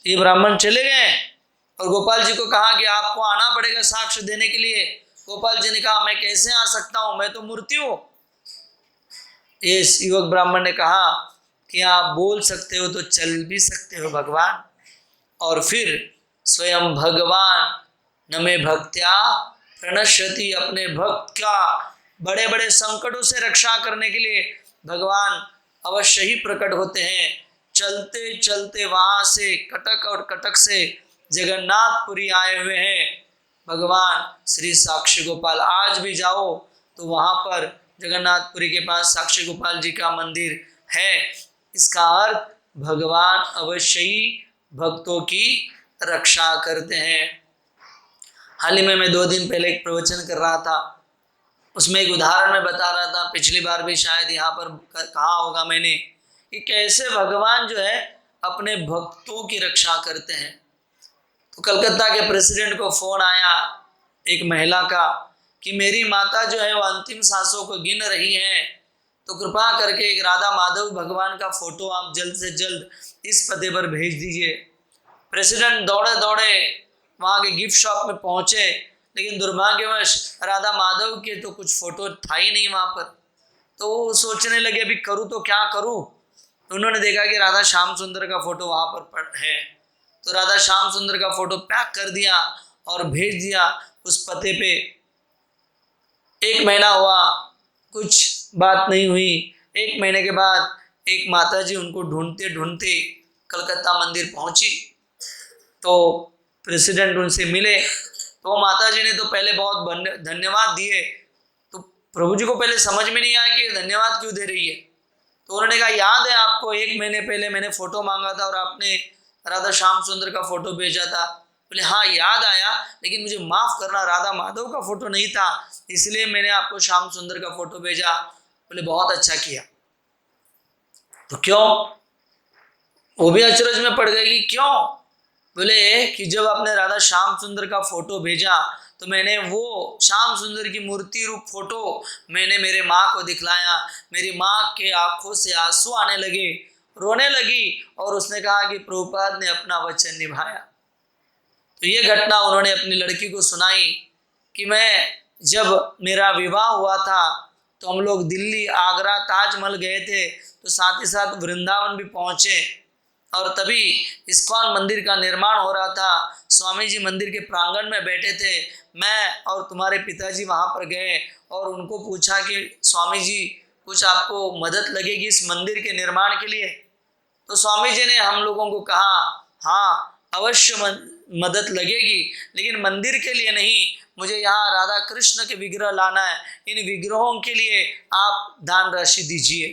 ये ब्राह्मण चले गए और गोपाल जी को कहा कि आपको आना पड़ेगा साक्ष्य देने के लिए। गोपाल जी ने कहा मैं कैसे आ सकता हूँ, मैं तो मूर्ति हूँ। इस युवक ब्राह्मण ने कहा कि आप बोल सकते हो तो चल भी सकते हो भगवान। और फिर स्वयं भगवान न में भक्त्या प्रणश्यति, अपने भक्त का बड़े बड़े संकटों से रक्षा करने के लिए भगवान अवश्य ही प्रकट होते हैं। चलते चलते वहां से कटक और कटक से जगन्नाथपुरी आए हुए हैं भगवान श्री साक्षी गोपाल। आज भी जाओ तो वहां पर जगन्नाथपुरी के पास साक्षी गोपाल जी का मंदिर है। इसका अर्थ भगवान अवश्य ही भक्तों की रक्षा करते हैं। हाल ही में मैं 2 दिन पहले एक प्रवचन कर रहा था, उसमें एक उदाहरण में बता रहा था, पिछली बार भी शायद यहाँ पर कहा होगा मैंने, कि कैसे भगवान जो है अपने भक्तों की रक्षा करते हैं। तो कलकत्ता के प्रेसिडेंट को फोन आया एक महिला का कि मेरी माता जो है वो अंतिम सांसों को गिन रही हैं, तो कृपा करके एक राधा माधव भगवान का फोटो आप जल्द से जल्द इस पते पर भेज दीजिए। प्रेसिडेंट दौड़े दौड़े वहाँ के गिफ्ट शॉप में पहुँचे, लेकिन दुर्भाग्यवश राधा माधव के तो कुछ फोटो था ही नहीं वहाँ पर। तो वो सोचने लगे अभी करूँ तो क्या करूँ। तो उन्होंने देखा कि राधा श्याम सुंदर का फोटो वहाँ पर है, तो राधा श्याम सुंदर का फोटो पैक कर दिया और भेज दिया उस पते पे। 1 महीना हुआ, कुछ बात नहीं हुई। 1 महीने के बाद एक माताजी उनको ढूंढते ढूंढते कलकत्ता मंदिर पहुंची। तो प्रेसिडेंट उनसे मिले, तो माताजी ने तो पहले बहुत धन्यवाद दिए। तो प्रभु जी को पहले समझ में नहीं आया कि धन्यवाद क्यों दे रही है। तो उन्होंने कहा याद है आपको 1 महीने पहले मैंने फोटो मांगा था और आपने राधा श्याम सुंदर का फोटो भेजा था। बोले हाँ याद आया, लेकिन मुझे माफ करना, राधा माधव का फोटो नहीं था, इसलिए मैंने आपको श्याम सुंदर का फोटो भेजा। बोले बहुत अच्छा किया। तो क्यों? वो भी अचरज में पड़ गई कि क्यों। बोले कि जब आपने राधा श्याम सुंदर का फोटो भेजा तो मैंने वो श्याम सुंदर की मूर्ति रूप फोटो मैंने मेरे माँ को दिखलाया। मेरी माँ के आंखों से आंसू आने लगे, रोने लगी और उसने कहा कि प्रभुपाद ने अपना वचन निभाया। तो ये घटना उन्होंने अपनी लड़की को सुनाई कि मैं जब मेरा विवाह हुआ था तो हम लोग दिल्ली, आगरा, ताजमहल गए थे, तो साथ ही साथ वृंदावन भी पहुँचे और तभी इस्कॉन मंदिर का निर्माण हो रहा था। स्वामी जी मंदिर के प्रांगण में बैठे थे, मैं और तुम्हारे पिताजी वहाँ पर गए और उनको पूछा कि स्वामी जी कुछ आपको मदद लगेगी इस मंदिर के निर्माण के लिए। तो स्वामी जी ने हम लोगों को कहा हाँ अवश्य मदद लगेगी, लेकिन मंदिर के लिए नहीं, मुझे यहाँ राधा कृष्ण के विग्रह लाना है, इन विग्रहों के लिए आप दान राशि दीजिए।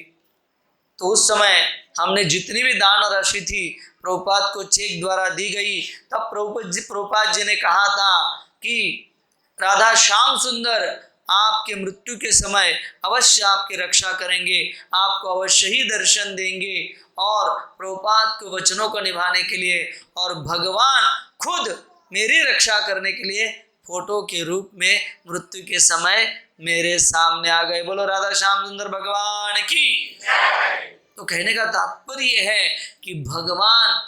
तो उस समय हमने जितनी भी दान राशि थी प्रभुपाद को चेक द्वारा दी गई। तब प्रभुपाद जी ने कहा था कि राधा श्याम सुंदर आपके मृत्यु के समय अवश्य आपकी रक्षा करेंगे, आपको अवश्य ही दर्शन देंगे और प्रभुपाद के वचनों को निभाने के लिए। और भगवान खुद मेरी रक्षा करने के लिए फोटो के रूप में मृत्यु के समय मेरे सामने आ गए। बोलो राधा श्याम सुंदर भगवान की। तो कहने का तात्पर्य यह है कि भगवान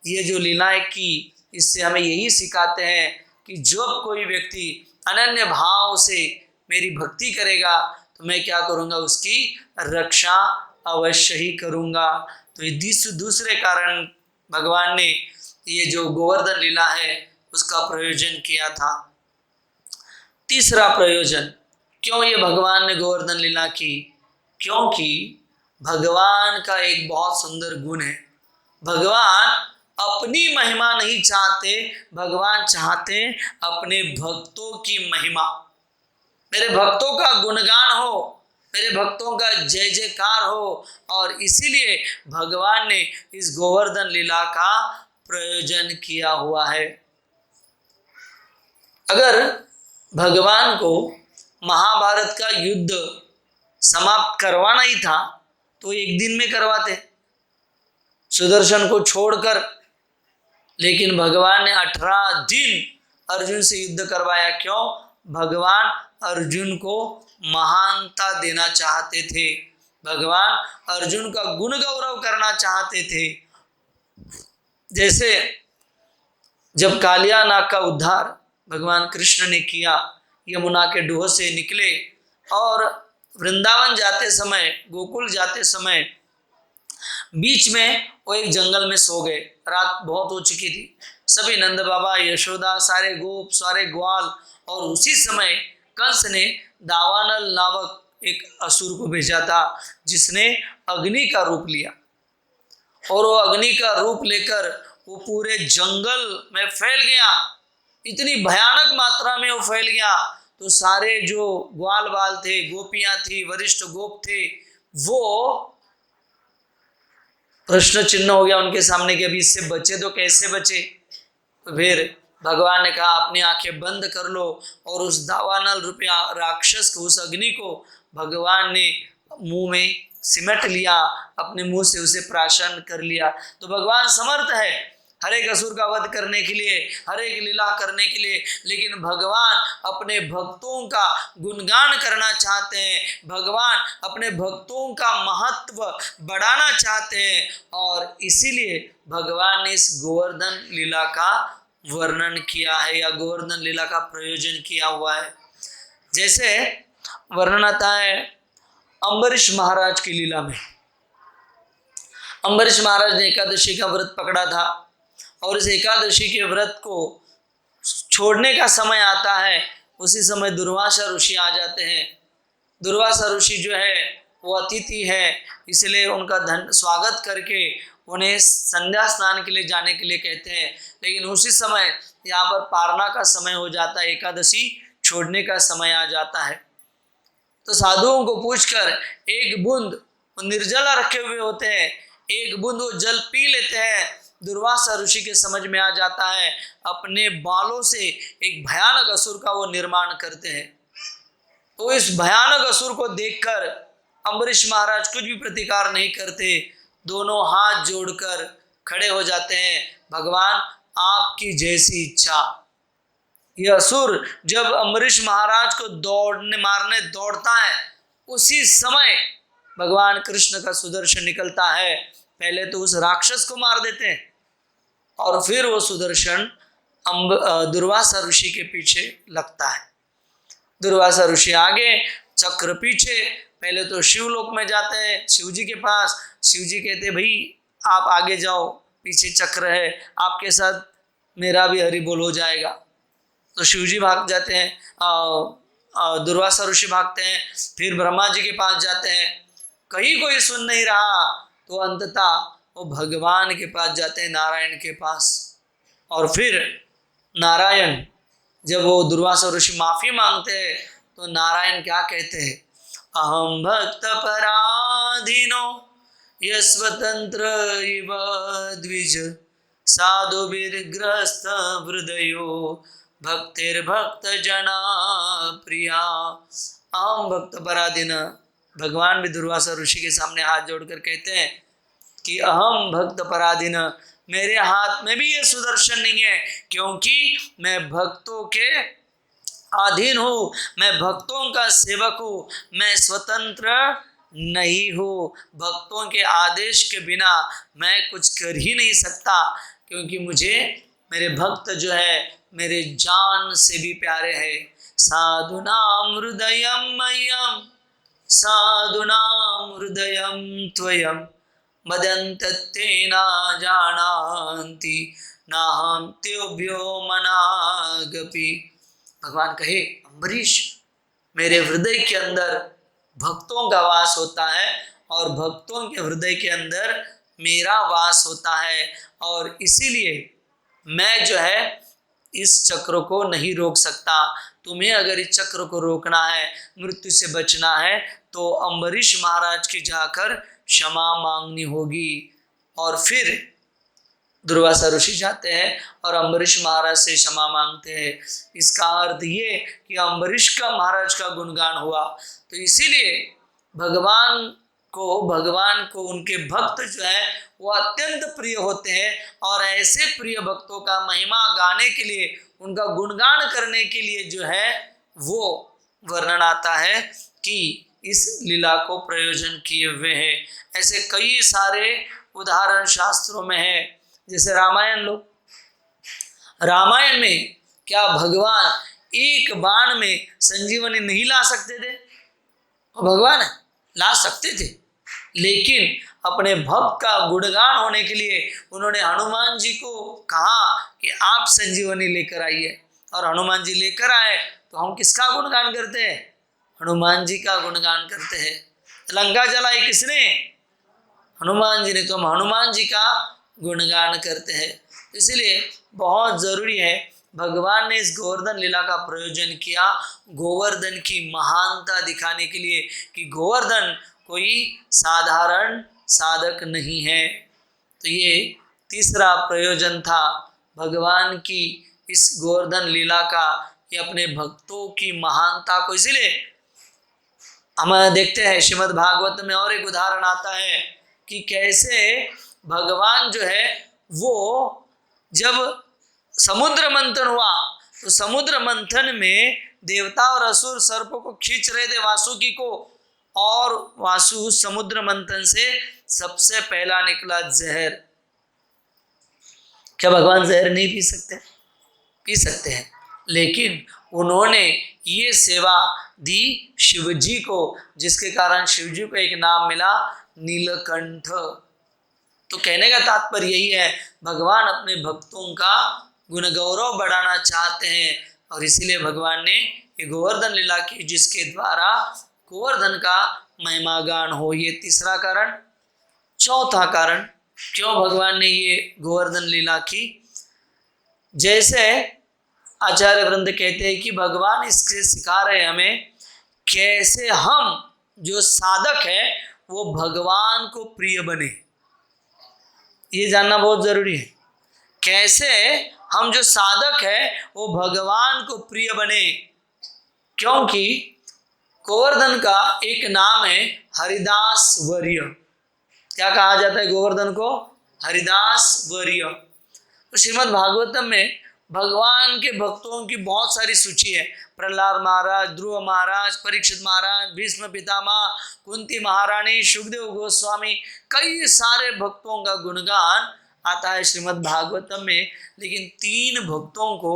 ये जो लीलाएं की, इससे हमें यही सिखाते हैं कि जब कोई व्यक्ति अनन्य भाव से मेरी भक्ति करेगा तो मैं क्या करूँगा, उसकी रक्षा अवश्य ही करूँगा। तो ये दूसरे कारण भगवान ने ये जो गोवर्धन लीला है उसका प्रयोजन किया था। तीसरा प्रयोजन, क्यों ये भगवान ने गोवर्धन लीला की? क्योंकि भगवान का एक बहुत सुंदर गुण है, भगवान अपनी महिमा नहीं चाहते, भगवान चाहते अपने भक्तों की महिमा। मेरे भक्तों का गुणगान हो, मेरे भक्तों का जय जयकार हो, और इसीलिए भगवान ने इस गोवर्धन लीला का प्रयोजन किया हुआ है। अगर भगवान को महाभारत का युद्ध समाप्त करवाना ही था तो एक दिन में करवाते, सुदर्शन को छोड़कर। लेकिन भगवान ने 18 दिन अर्जुन से युद्ध करवाया। क्यों? भगवान अर्जुन को महानता देना चाहते थे, भगवान अर्जुन का गुण गौरव करना चाहते थे। जैसे जब कालिया नाग का उद्धार भगवान कृष्ण ने किया, यमुना के डोह से निकले और वृंदावन जाते समय, गोकुल जाते समय बीच में वो एक जंगल में सो गए। रात बहुत हो चुकी थी, सभी नंद बाबा, यशोदा, सारे गोप, सारे ग्वाल, और उसी समय कंस ने दावानल नामक एक असुर को भेजा था जिसने अग्नि का रूप लिया, और वो अग्नि का रूप लेकर वो पूरे जंगल में फैल गया। इतनी भयानक मात्रा में वो फैल गया तो सारे जो ग्वाल बाल थे, गोपियां थी, वरिष्ठ गोप थे, वो प्रश्न चिन्ह हो गया उनके सामने कि अभी इससे बचे तो कैसे बचे। तो फिर भगवान ने कहा अपनी आंखें बंद कर लो, और उस दावानल रूपी राक्षस को, उस अग्नि को भगवान ने मुंह में सिमट लिया, अपने मुंह से उसे प्राशन कर लिया। तो भगवान समर्थ है हर एक असुर का वध करने के लिए, हर एक लीला करने के लिए, लेकिन भगवान अपने भक्तों का गुणगान करना चाहते हैं, भगवान अपने भक्तों का महत्व बढ़ाना चाहते हैं, और इसीलिए भगवान ने इस गोवर्धन लीला का वर्णन किया है या गोवर्धन लीला का प्रयोजन किया हुआ है। जैसे वर्णन आता है अम्बरीश महाराज की लीला में। अम्बरीश महाराज ने एकादशी का व्रत पकड़ा था, और इस एकादशी के व्रत को छोड़ने का समय आता है, उसी समय दुर्वासा ऋषि आ जाते हैं। दुर्वासा ऋषि जो है वो अतिथि है, इसलिए उनका स्वागत करके उन्हें संध्या स्नान के लिए जाने के लिए कहते हैं। लेकिन उसी समय यहाँ पर पारना का समय हो जाता है, एकादशी छोड़ने का समय आ जाता है। तो साधुओं को पूछकर एक बूंद निर्जला रखे हुए होते हैं, एक बूंद वो जल पी लेते हैं। दुर्वासा ऋषि के समझ में आ जाता है, अपने बालों से एक भयानक असुर का वो निर्माण करते हैं। तो इस भयानक असुर को देखकर अम्बरीश महाराज कुछ भी प्रतिकार नहीं करते, दोनों हाथ जोड़कर खड़े हो जाते हैं, भगवान आपकी जैसी इच्छा। यह असुर जब अम्बरीश महाराज को मारने दौड़ता है, उसी समय भगवान कृष्ण का सुदर्शन निकलता है। पहले तो उस राक्षस को मार देते हैं, और फिर वो सुदर्शन दुर्वासा ऋषि के पीछे लगता है। दुर्वासा ऋषि आगे, चक्र पीछे। पहले तो शिवलोक में जाते हैं, शिव जी के पास। शिव जी कहते भाई आप आगे जाओ, पीछे चक्र है, आपके साथ मेरा भी हरि बोल हो जाएगा। तो शिव जी भाग जाते हैं, दुर्वासा ऋषि भागते हैं, फिर ब्रह्मा जी के पास जाते हैं। कहीं कोई सुन नहीं रहा तो अंततः वो भगवान के पास जाते हैं, नारायण के पास। और फिर नारायण जब वो दुर्वासा ऋषि माफी मांगते हैं तो नारायण क्या कहते हैं, अहम भक्त पराधीनो यस्वतंत्र इव द्विज साधुभिर्ग्रस्त हृदयो भक्तिर्भक्त जना प्रिया। अहम भक्त पराधीन, भगवान भी दुर्वासा ऋषि के सामने हाथ जोड़कर कहते हैं कि अहम भक्त पराधीन, मेरे हाथ में भी ये सुदर्शन नहीं है, क्योंकि मैं भक्तों के अधीन हूँ, मैं भक्तों का सेवक हूँ, मैं स्वतंत्र नहीं हूँ। भक्तों के आदेश के बिना मैं कुछ कर ही नहीं सकता, क्योंकि मुझे मेरे भक्त जो है मेरे जान से भी प्यारे हैं। साधुनाम हृदयम मह्यम, साधुनाम हृदयम त्वयम, मदन्तते न जानान्ति नाहं तेभ्यो मनागपि। भगवान कहे, अम्बरीश, मेरे हृदय के अंदर भक्तों का वास होता है और भक्तों के हृदय के अंदर मेरा वास होता है, और इसीलिए मैं जो है इस चक्र को नहीं रोक सकता। तुम्हें अगर इस चक्र को रोकना है, मृत्यु से बचना है, तो अम्बरीश महाराज की जाकर क्षमा मांगनी होगी। और फिर दुर्वासा ऋषि जाते हैं और अम्बरीश महाराज से क्षमा मांगते हैं। इसका अर्थ ये कि अम्बरीश का महाराज का गुणगान हुआ। तो इसीलिए भगवान को उनके भक्त जो है वो अत्यंत प्रिय होते हैं, और ऐसे प्रिय भक्तों का महिमा गाने के लिए, उनका गुणगान करने के लिए जो है वो वर्णन आता है कि इस लीला को प्रयोजन किए हुए हैं। ऐसे कई सारे उदाहरण शास्त्रों में है। जैसे रामायण लो, रामायण में क्या भगवान एक बाण में संजीवनी नहीं ला सकते थे? भगवान ला सकते थे, लेकिन अपने भक्त का गुणगान होने के लिए उन्होंने हनुमान जी को कहा कि आप संजीवनी लेकर आइए, और हनुमान जी लेकर आए। तो हम किसका गुणगान करते हैं? हनुमान जी का गुणगान करते हैं। लंका जलाई किसने? हनुमान जी ने। तो हम हनुमान जी का गुणगान करते हैं। इसलिए बहुत जरूरी है, भगवान ने इस गोवर्धन लीला का प्रयोजन किया गोवर्धन की महानता दिखाने के लिए, कि गोवर्धन कोई साधारण साधक नहीं है। तो ये तीसरा प्रयोजन था भगवान की इस गोवर्धन लीला का, ये अपने भक्तों की महानता को। इसीलिए हम देखते हैं श्रीमद् भागवत में और एक उदाहरण आता है कि कैसे भगवान जो है वो जब समुद्र मंथन हुआ, तो समुद्र मंथन में देवता और असुर सर्प को खींच रहे थे, वासुकी को, और वासु समुद्र मंथन से सबसे पहला निकला जहर। क्या भगवान जहर नहीं पी सकते? पी सकते हैं, लेकिन उन्होंने ये सेवा दी शिवजी को, जिसके कारण शिवजी को एक नाम मिला, नीलकंठ। तो कहने का तात्पर्य यही है, भगवान अपने भक्तों का गुण गौरव बढ़ाना चाहते हैं, और इसीलिए भगवान ने ये गोवर्धन लीला की, जिसके द्वारा गोवर्धन का महिमा गान हो। ये तीसरा कारण। चौथा कारण, क्यों भगवान ने ये गोवर्धन लीला की? जैसे आचार्य वृंद कहते हैं कि भगवान इससे सिखा रहे हैं हमें कैसे हम जो साधक है वो भगवान को प्रिय बने। ये जानना बहुत जरूरी है, कैसे हम जो साधक है वो भगवान को प्रिय बने। क्योंकि गोवर्धन का एक नाम है हरिदास वर्य। क्या कहा जाता है गोवर्धन को? हरिदास वर्य। तो श्रीमद् भागवतम में भगवान के भक्तों की बहुत सारी सूची है। प्रहलाद महाराज, ध्रुव महाराज, परीक्षित महाराज, भीष्म पितामह, कुंती महारानी, सुखदेव गोस्वामी, कई सारे भक्तों का गुणगान आता है श्रीमद् भागवतम में। लेकिन 3 भक्तों को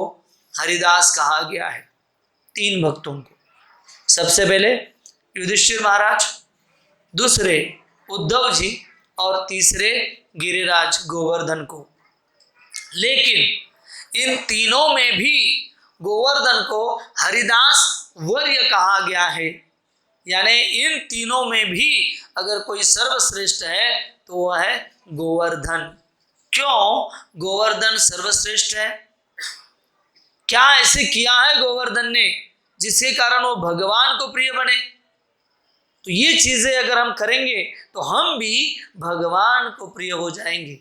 हरिदास कहा गया है। 3 भक्तों को, सबसे पहले युधिष्ठिर महाराज, दूसरे उद्धव जी, और तीसरे गिरिराज गोवर्धन को। लेकिन इन तीनों में भी गोवर्धन को हरिदास वर्य कहा गया है। यानी इन तीनों में भी अगर कोई सर्वश्रेष्ठ है तो वह है गोवर्धन। क्यों गोवर्धन सर्वश्रेष्ठ है? क्या ऐसे किया है गोवर्धन ने जिसके कारण वो भगवान को प्रिय बने? तो ये चीजें अगर हम करेंगे तो हम भी भगवान को प्रिय हो जाएंगे।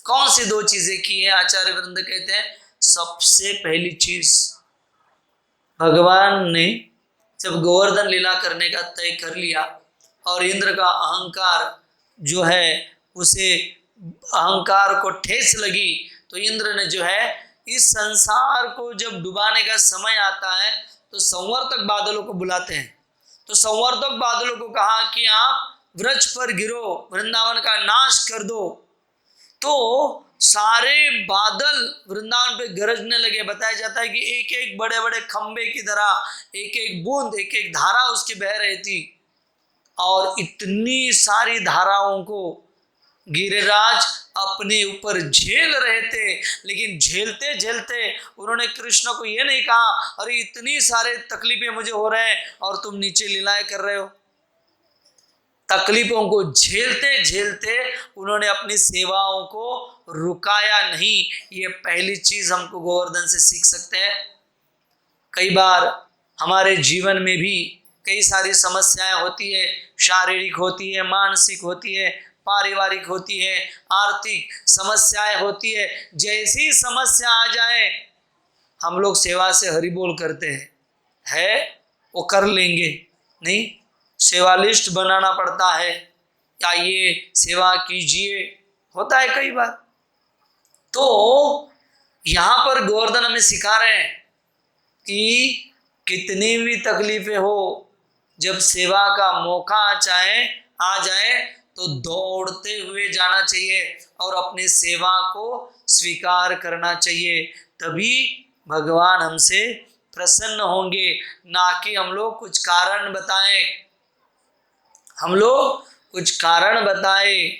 कौन सी 2 चीजें की है? आचार्य वृंद कहते हैं, सबसे पहली चीज, भगवान ने जब गोवर्धन लीला करने का तय कर लिया और इंद्र का अहंकार जो है उसे अहंकार को ठेस लगी तो इंद्र ने जो है इस संसार को जब डुबाने का समय आता है तो संवर्तक बादलों को बुलाते हैं। तो संवर्तक बादलों को कहा कि आप वृक्ष पर गिरो, वृंदावन का नाश कर दो। तो सारे बादल वृंदावन पे गरजने लगे। बताया जाता है कि एक एक बड़े बड़े खंबे की तरह एक एक बूंद, एक एक धारा उसकी बह रही थी और इतनी सारी धाराओं को गिरिराज अपने ऊपर झेल रहे थे। लेकिन झेलते झेलते उन्होंने कृष्ण को यह नहीं कहा अरे इतनी सारे तकलीफें मुझे हो रहे हैं और तुम नीचे लीलाएं कर रहे हो। तकलीफों को झेलते झेलते उन्होंने अपनी सेवाओं को रुकाया नहीं। ये पहली चीज हमको गोवर्धन से सीख सकते हैं। कई बार हमारे जीवन में भी कई सारी समस्याएं होती है, शारीरिक होती है, मानसिक होती है, पारिवारिक होती है, आर्थिक समस्याएं होती है। जैसी समस्या आ जाए हम लोग सेवा से हरि बोल करते हैं, है वो कर लेंगे, नहीं सेवा लिस्ट बनाना पड़ता है, आइए सेवा कीजिए, होता है कई बार। तो यहां पर गोवर्धन हमें सिखा रहे हैं कि कितनी भी तकलीफें हो, जब सेवा का मौका आ जाए तो दौड़ते हुए जाना चाहिए और अपनी सेवा को स्वीकार करना चाहिए। तभी भगवान हमसे प्रसन्न होंगे, ना कि हम लोग कुछ कारण बताएं। हम लोग कुछ कारण बताएं।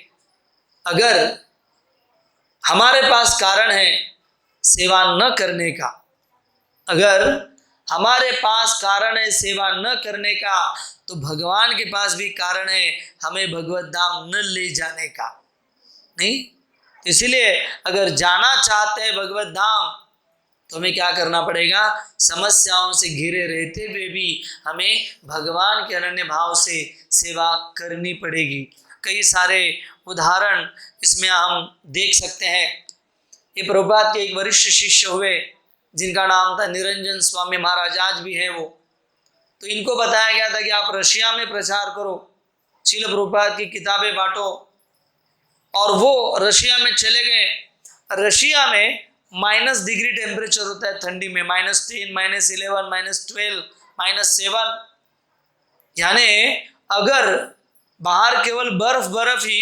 अगर हमारे पास कारण है सेवा न करने का, अगर हमारे पास कारण है सेवा न करने का, तो भगवान के पास भी कारण है हमें भगवत धाम न ले जाने का, नहीं। इसलिए अगर जाना चाहते हैं भगवत धाम तो हमें क्या करना पड़ेगा, समस्याओं से घिरे रहते हुए भी हमें भगवान के अनन्य भाव से सेवा करनी पड़ेगी। कई सारे उदाहरण इसमें हम देख सकते हैं। ये प्रभुपाद के एक वरिष्ठ शिष्य हुए जिनका नाम था निरंजन स्वामी महाराज, आज भी है वो। तो इनको बताया गया था कि आप रशिया में प्रचार करो, श्रील प्रभुपाद की किताबें बांटो, और वो रशिया में चले गए। रशिया में -डिग्री टेम्परेचर होता है ठंडी में, -10, -11, -12, -7। यानी अगर बाहर केवल बर्फ ही,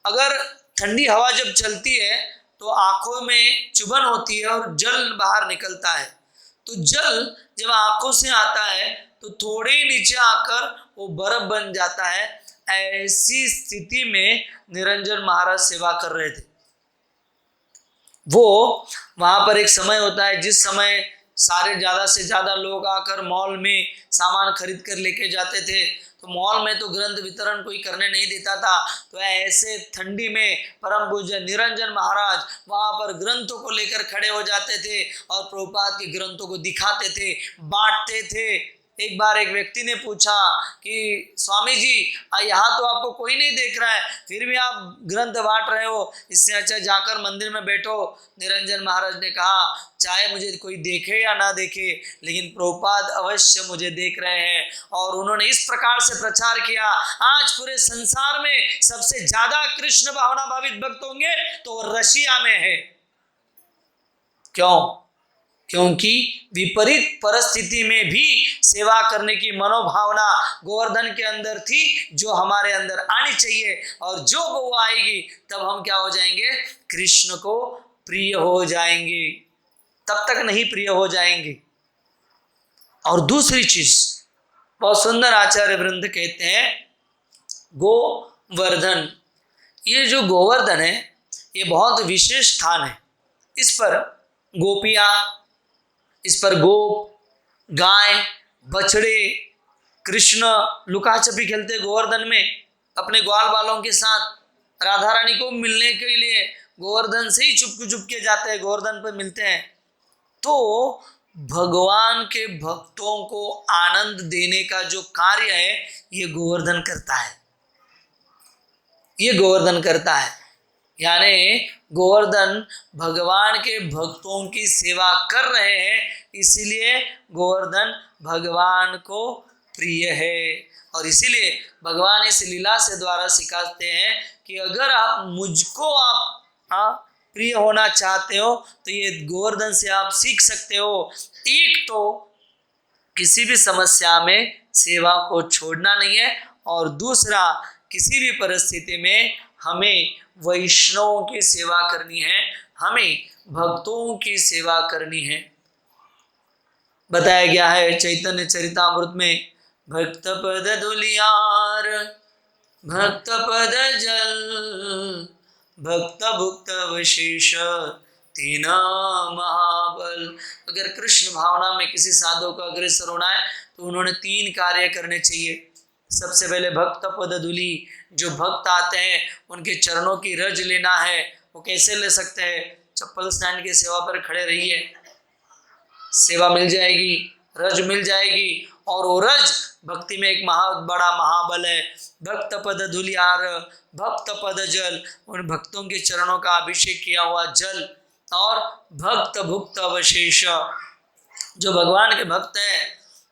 अगर ठंडी हवा जब चलती है तो आंखों में चुभन होती है और जल बाहर निकलता है। तो जल जब आंखों से आता है तो थोड़े ही नीचे आकर वो बर्फ बन जाता है। ऐसी स्थिति में निरंजन महाराज सेवा कर रहे थे। वो वहां पर एक समय होता है जिस समय सारे ज़्यादा से ज़्यादा लोग आकर मॉल में सामान खरीद कर लेके जाते थे। तो मॉल में तो ग्रंथ वितरण कोई करने नहीं देता था। तो ऐसे ठंडी में परम पूज्य निरंजन महाराज वहाँ पर ग्रंथों को लेकर खड़े हो जाते थे और प्रभुपाद के ग्रंथों को दिखाते थे, बांटते थे। एक बार एक व्यक्ति ने पूछा कि स्वामी जी यहाँ तो आपको कोई नहीं देख रहा है, फिर भी आप ग्रंथ बांट रहे हो, इससे अच्छा जाकर मंदिर में बैठो। निरंजन महाराज ने कहा चाहे मुझे कोई देखे या ना देखे, लेकिन प्रभुपाद अवश्य मुझे देख रहे हैं। और उन्होंने इस प्रकार से प्रचार किया, आज पूरे संसार में सबसे ज्यादा कृष्ण भावना भावित भक्त होंगे तो रशिया में है। क्यों? क्योंकि विपरीत परिस्थिति में भी सेवा करने की मनोभावना गोवर्धन के अंदर थी, जो हमारे अंदर आनी चाहिए। और जो वो आएगी तब हम क्या हो जाएंगे, कृष्ण को प्रिय हो जाएंगे, तब तक नहीं प्रिय हो जाएंगे। और दूसरी चीज बहुत सुंदर आचार्य वृंद कहते हैं, गोवर्धन, ये जो गोवर्धन है ये बहुत विशेष स्थान है। इस पर गोपियां, इस पर गोप, गाय, बछड़े, कृष्ण लुकाछपी खेलते गोवर्धन में अपने ग्वाल बालों के साथ। राधा रानी को मिलने के लिए गोवर्धन से ही चुपके जाते हैं, गोवर्धन पर मिलते हैं। तो भगवान के भक्तों को आनंद देने का जो कार्य है ये गोवर्धन करता है, ये गोवर्धन करता है। यानी गोवर्धन भगवान के भक्तों की सेवा कर रहे हैं, इसीलिए गोवर्धन भगवान को प्रिय है। और इसीलिए भगवान इस लीला से द्वारा सिखाते हैं कि अगर आप मुझको आप प्रिय होना चाहते हो तो ये गोवर्धन से आप सीख सकते हो। एक तो किसी भी समस्या में सेवा को छोड़ना नहीं है, और दूसरा किसी भी परिस्थिति में हमें वैष्णवों की सेवा करनी है, हमें भक्तों की सेवा करनी है। बताया गया है चैतन्य चरितामृत में, भक्त पद धुलियार भक्त पद जल भक्त भुक्त विशेष तीन महाबल। अगर कृष्ण भावना में किसी साधु को अग्रसर होना है तो उन्होंने 3 कार्य करने चाहिए। सबसे पहले भक्त पद धूलि, जो भक्त आते हैं उनके चरणों की रज लेना है। वो कैसे ले सकते हैं? चप्पल स्टैंड की सेवा पर खड़े रहिए, सेवा मिल जाएगी, रज मिल जाएगी। और वो रज भक्ति में एक बड़ा महाबल है। भक्त पद धुलियार भक्त पद जल, उन भक्तों के चरणों का अभिषेक किया हुआ जल। और भक्त भुक्त अवशेष, जो भगवान के भक्त हैं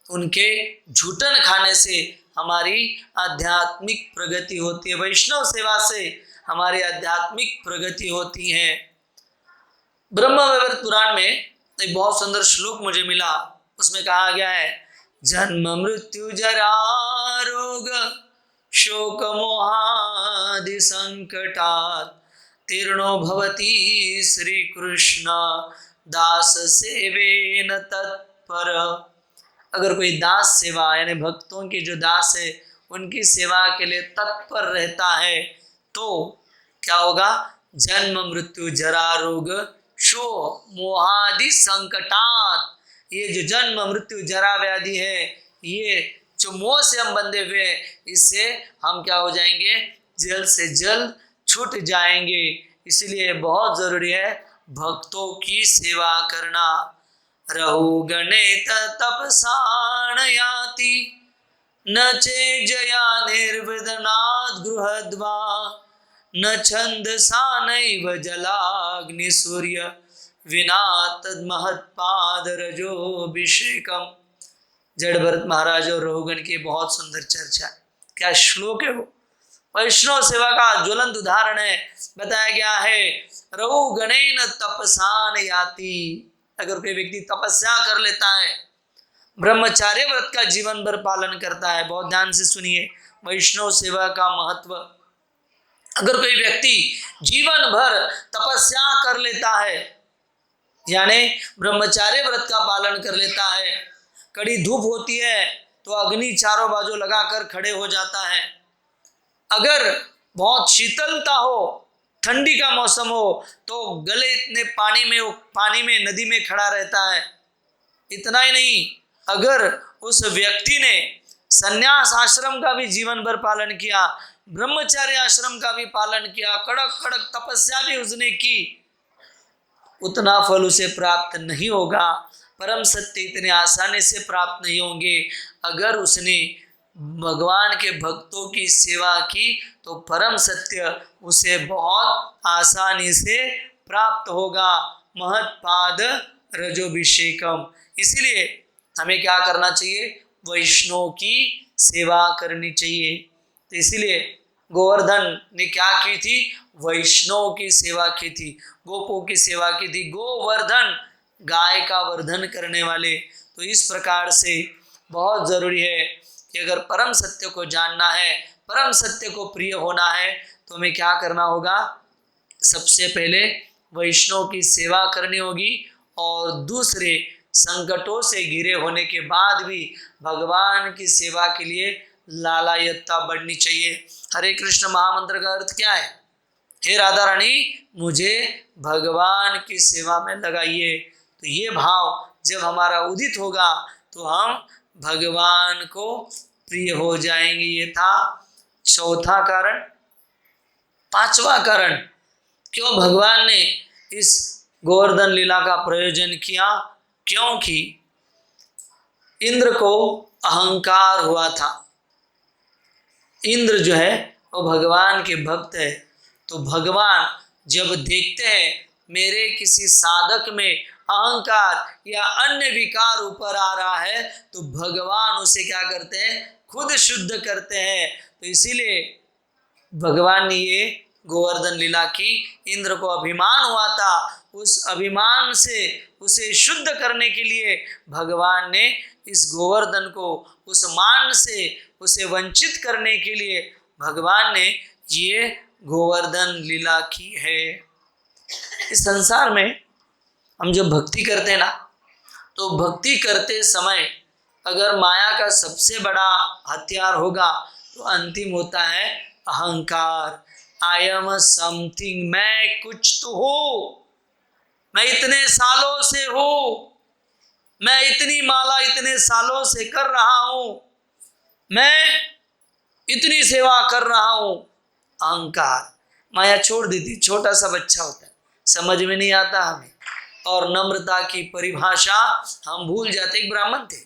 उनके झूठन खाने से हमारी आध्यात्मिक प्रगति होती है। वैष्णव सेवा से हमारी आध्यात्मिक प्रगति होती है। ब्रह्मवैवर्त पुराण में एक बहुत सुंदर श्लोक मुझे मिला, उसमें कहा गया है, जन्म मृत्यु जरा रोग शोक मोहादि संकटात् तीर्णो भवति श्री कृष्ण दास सेवेन तत्पर। अगर कोई दास सेवा यानी भक्तों के जो दास है उनकी सेवा के लिए तत्पर रहता है तो क्या होगा? जन्म मृत्यु जरा रोग शोक मोहादि संकटात्, ये जो जन्म मृत्यु जरा व्याधि है, ये जो मोह से हम बंधे हुए हैं, इससे हम क्या हो जाएंगे? जल्द से जल्द छूट जाएंगे। इसलिए बहुत जरूरी है भक्तों की सेवा करना। रहु गणेत तपसाण याति न चे जया निर्विदनाद गृहद्वा न छंदसा नैव जलाग्नि सूर्य विना तन्महत्पाद रजोभिषेकम। जड़ भरत महाराज और रहुगण की बहुत सुंदर चर्चा। क्या श्लोक है वो! वैष्णव सेवा का ज्वलंत उदाहरण है। बताया गया है रहुगणेन तपसान याति, अगर कोई व्यक्ति तपस्या कर लेता है, ब्रह्मचार्य व्रत का जीवन भर पालन करता है, बहुत ध्यान से सुनिए वैष्णव सेवा का महत्व। अगर कोई व्यक्ति जीवन भर तपस्या कर लेता है यानी ब्रह्मचार्य व्रत का पालन कर लेता है, कड़ी धूप होती है तो अग्नि चारों बाजू लगाकर खड़े हो जाता है, अगर बहुत शीतलता हो, ठंडी का मौसम हो तो गले इतने पानी में नदी में खड़ा रहता है। इतना ही नहीं, अगर उस व्यक्ति ने संन्यास आश्रम का भी जीवन भर पालन किया, ब्रह्मचार्य आश्रम का भी पालन किया, कड़क कड़क तपस्या भी उसने की, उतना फल उसे प्राप्त नहीं होगा। परम सत्य इतने आसानी से प्राप्त नहीं होंगे। अगर उसने भगवान के भक्तों की सेवा की तो परम सत्य उसे बहुत आसानी से प्राप्त होगा। महत्पाद रजोभिषेकम। इसलिए हमें क्या करना चाहिए? वैष्णव की सेवा करनी चाहिए। तो इसलिए गोवर्धन ने क्या की थी? वैष्णव की सेवा की थी, गोपों की सेवा की थी। गोवर्धन, गाय का वर्धन करने वाले। तो इस प्रकार से बहुत जरूरी है कि अगर परम सत्य को जानना है, परम सत्य को प्रिय होना है तो हमें क्या करना होगा? सबसे पहले वैष्णव की सेवा करनी होगी, और दूसरे संकटों से घिरे होने के बाद भी भगवान की सेवा के लिए लालायतता बढ़नी चाहिए। हरे कृष्ण महामंत्र का अर्थ क्या है? हे राधा रानी, मुझे भगवान की सेवा में लगाइए। तो ये भाव जब हमारा उदित होगा तो हम भगवान को प्रिय हो जाएंगे। ये था चौथा कारण। पांचवा कारण, क्यों भगवान ने इस गोवर्धन लीला का प्रयोजन किया? क्योंकि इंद्र को अहंकार हुआ था। इंद्र जो है वो भगवान के भक्त है, तो भगवान जब देखते हैं मेरे किसी साधक में अहंकार या अन्य विकार ऊपर आ रहा है तो भगवान उसे क्या करते हैं? खुद शुद्ध करते हैं। तो इसीलिए भगवान ने ये गोवर्धन लीला की इंद्र को अभिमान हुआ था, उस अभिमान से उसे शुद्ध करने के लिए भगवान ने इस गोवर्धन को उस मान से उसे वंचित करने के लिए भगवान ने ये गोवर्धन लीला की है। इस संसार में हम जब भक्ति करते हैं ना, तो भक्ति करते समय अगर माया का सबसे बड़ा हथियार होगा तो अंतिम होता है अहंकार। आई एम समथिंग, मैं कुछ तो हो, मैं इतने सालों से हूँ, मैं इतनी माला इतने सालों से कर रहा हूँ, मैं इतनी सेवा कर रहा हूँ। अहंकार, माया छोड़ देती, छोटा सा बच्चा होता है, समझ में नहीं आता हमें, और नम्रता की परिभाषा हम भूल जाते। एक ब्राह्मण थे,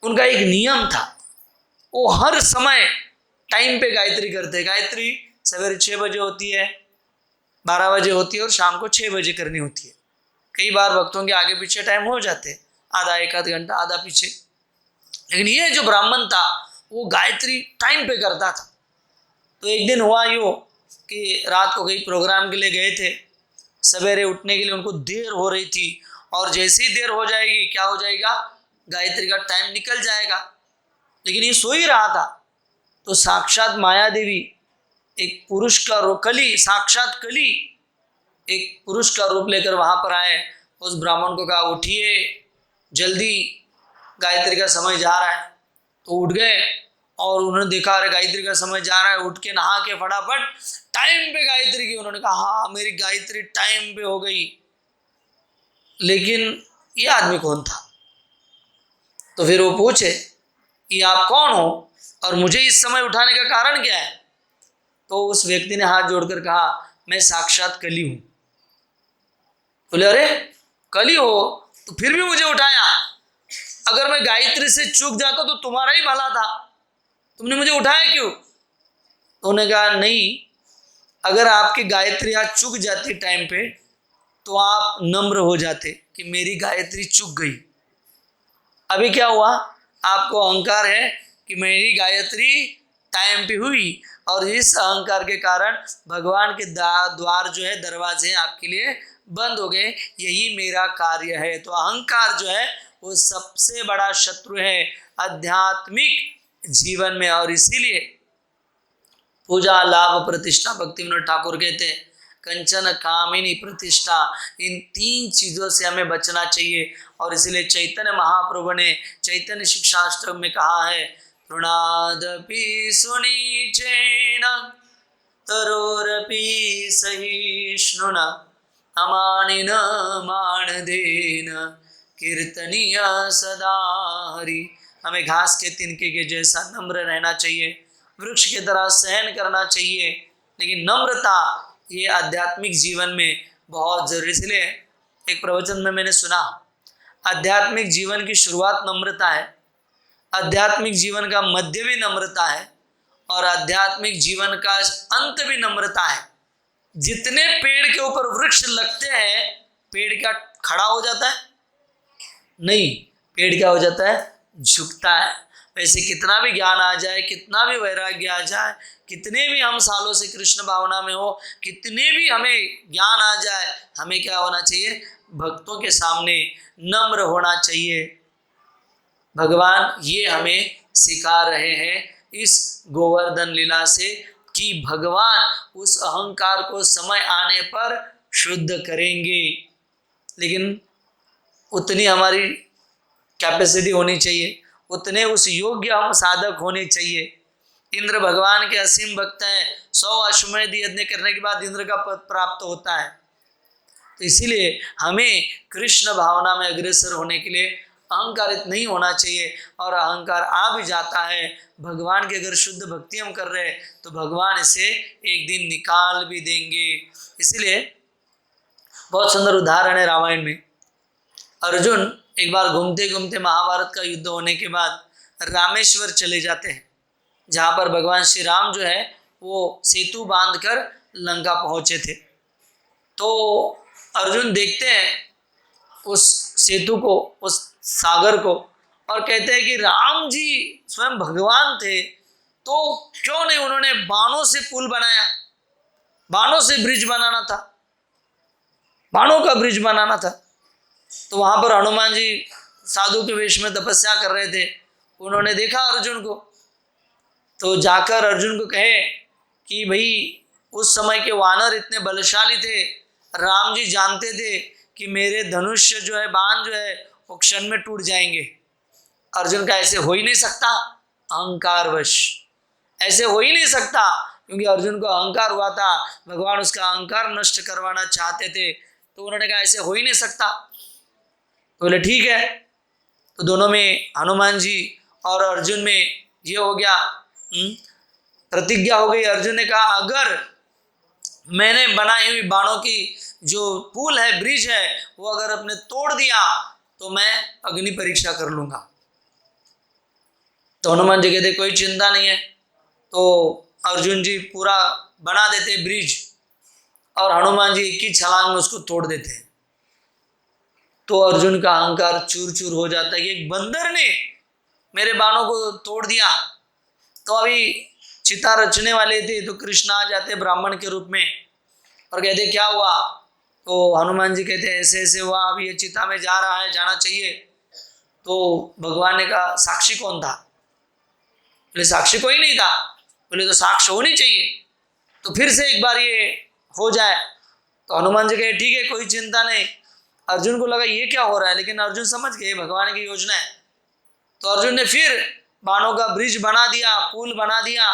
उनका एक नियम था, वो हर समय टाइम पे गायत्री करते। गायत्री सवेरे 6 बजे होती है, 12 बजे होती है और शाम को 6 बजे करनी होती है। कई बार भक्तों के आगे पीछे टाइम हो जाते, आधा एक आध घंटा आधा पीछे, लेकिन ये जो ब्राह्मण था वो गायत्री टाइम पे करता था। तो एक दिन हुआ यूँ कि रात को कई प्रोग्राम के लिए गए थे, सवेरे उठने के लिए उनको देर हो रही थी, और जैसे ही देर हो जाएगी क्या हो जाएगा, गायत्री का टाइम निकल जाएगा। लेकिन ये सो ही रहा था, तो साक्षात माया देवी एक पुरुष का रूप, कली, साक्षात कली एक पुरुष का रूप लेकर वहां पर आए। उस ब्राह्मण को कहा, उठिए जल्दी, गायत्री का समय जा रहा है। तो उठ गए और उन्होंने देखा अरे गायत्री का समय जा रहा है, उठ के नहा के फटाफट टाइम पे गायत्री की। उन्होंने कहा हाँ मेरी गायत्री टाइम पे हो गई। लेकिन ये आदमी कौन था? तो फिर वो पूछे कि आप कौन हो और मुझे इस समय उठाने का कारण क्या है? तो उस व्यक्ति ने हाथ जोड़कर कहा, मैं साक्षात कली हूं। बोले अरे कली हो तो फिर भी मुझे उठाया, अगर मैं गायत्री से चूक जाता तो तुम्हारा ही भला था, तुमने मुझे उठाया क्यों? तो उन्होंने कहा नहीं, अगर आपकी गायत्री आज चूक जाती टाइम पे तो आप नम्र हो जाते कि मेरी गायत्री चूक गई। अभी क्या हुआ, आपको अहंकार है कि मेरी गायत्री टाइम पे हुई, और इस अहंकार के कारण भगवान के द्वार जो है, दरवाजे आपके लिए बंद हो गए। यही मेरा कार्य है। तो अहंकार जो है वो सबसे बड़ा शत्रु है आध्यात्मिक जीवन में। और इसीलिए पूजा, लाभ, प्रतिष्ठा, भक्ति विनोद ठाकुर कहते हैं कंचन कामिनी प्रतिष्ठा, इन 3 चीज़ों से हमें बचना चाहिए। और इसीलिए चैतन्य महाप्रभु ने चैतन्य शिक्षाष्टक में कहा है, तृणादपि सुनीचेन तरोरपि सहिष्णुना अमानिन मानदेन कीर्तनीय सदाहरि। हमें घास के तिनके के जैसा नम्र रहना चाहिए, वृक्ष की तरह सहन करना चाहिए। लेकिन नम्रता ये आध्यात्मिक जीवन में बहुत जरूरी। इसलिए एक प्रवचन में मैंने सुना, आध्यात्मिक जीवन की शुरुआत नम्रता है, आध्यात्मिक जीवन का मध्य भी नम्रता है, और आध्यात्मिक जीवन का अंत भी नम्रता है। जितने पेड़ के ऊपर वृक्ष लगते हैं, पेड़ क्या खड़ा हो जाता है? नहीं, पेड़ क्या हो जाता है? झुकता है। वैसे कितना भी ज्ञान आ जाए, कितना भी वैराग्य आ जाए, कितने भी हम सालों से कृष्ण भावना में हो, कितने भी हमें ज्ञान आ जाए, हमें क्या होना चाहिए? भक्तों के सामने नम्र होना चाहिए। भगवान ये हमें सिखा रहे हैं इस गोवर्धन लीला से कि भगवान उस अहंकार को समय आने पर शुद्ध करेंगे। लेकिन उतनी हमारी कैपेसिटी होनी चाहिए, उतने उस योग्य हम साधक होने चाहिए। इंद्र भगवान के असीम भक्त हैं, 100 अश्वमेध यज्ञ करने के बाद इंद्र का पद प्राप्त होता है। तो इसीलिए हमें कृष्ण भावना में अग्रसर होने के लिए अहंकारित नहीं होना चाहिए। और अहंकार आ भी जाता है, भगवान की अगर शुद्ध भक्ति हम कर रहे हैं तो भगवान इसे एक दिन निकाल भी देंगे। इसीलिए बहुत सुंदर उदाहरण है रामायण में। अर्जुन एक बार घूमते घूमते महाभारत का युद्ध होने के बाद रामेश्वर चले जाते हैं, जहाँ पर भगवान श्री राम जो है वो सेतु बांधकर लंका पहुँचे थे। तो अर्जुन देखते हैं उस सेतु को, उस सागर को, और कहते हैं कि राम जी स्वयं भगवान थे, तो क्यों नहीं उन्होंने बाणों से पुल बनाया? बाणों से ब्रिज बनाना था, बाणों का ब्रिज बनाना था। तो वहां पर हनुमान जी साधु के वेश में तपस्या कर रहे थे। उन्होंने देखा अर्जुन को, तो जाकर अर्जुन को कहे कि भाई उस समय के वानर इतने बलशाली थे, राम जी जानते थे कि मेरे धनुष्य जो है, बाण जो है वो क्षण में टूट जाएंगे। अर्जुन का ऐसे हो ही नहीं सकता, अहंकारवश ऐसे हो ही नहीं सकता, क्योंकि अर्जुन को अहंकार हुआ था, भगवान उसका अहंकार नष्ट करवाना चाहते थे। तो उन्होंने कहा ऐसे हो ही नहीं सकता। तो बोले ठीक है। तो दोनों में, हनुमान जी और अर्जुन में ये हो गया, प्रतिज्ञा हो गई। अर्जुन ने कहा अगर मैंने बनाई हुई बाणों की जो पुल है, ब्रिज है, वो अगर अपने तोड़ दिया तो मैं अग्नि परीक्षा कर लूंगा। तो हनुमान जी कहते कोई चिंता नहीं है। तो अर्जुन जी पूरा बना देते ब्रिज, और हनुमान जी एक ही छलांग में उसको तोड़ देते। तो अर्जुन का अहंकार चूर चूर हो जाता है कि एक बंदर ने मेरे बाणों को तोड़ दिया। तो अभी चिता रचने वाले थे, तो कृष्ण आ जाते ब्राह्मण के रूप में और कहते क्या हुआ। तो हनुमान जी कहते ऐसे ऐसे हुआ, अब ये चिता में जा रहा है, जाना चाहिए। तो भगवान ने कहा साक्षी कौन था? बोले साक्षी कोई नहीं था। बोले तो साक्ष्य होनी चाहिए, तो फिर से एक बार ये हो जाए। तो हनुमान जी कहे ठीक है, कोई चिंता नहीं। अर्जुन को लगा ये क्या हो रहा है, लेकिन अर्जुन समझ गए भगवान की योजना है। तो अर्जुन ने फिर बाणों का ब्रिज बना दिया, पुल बना दिया,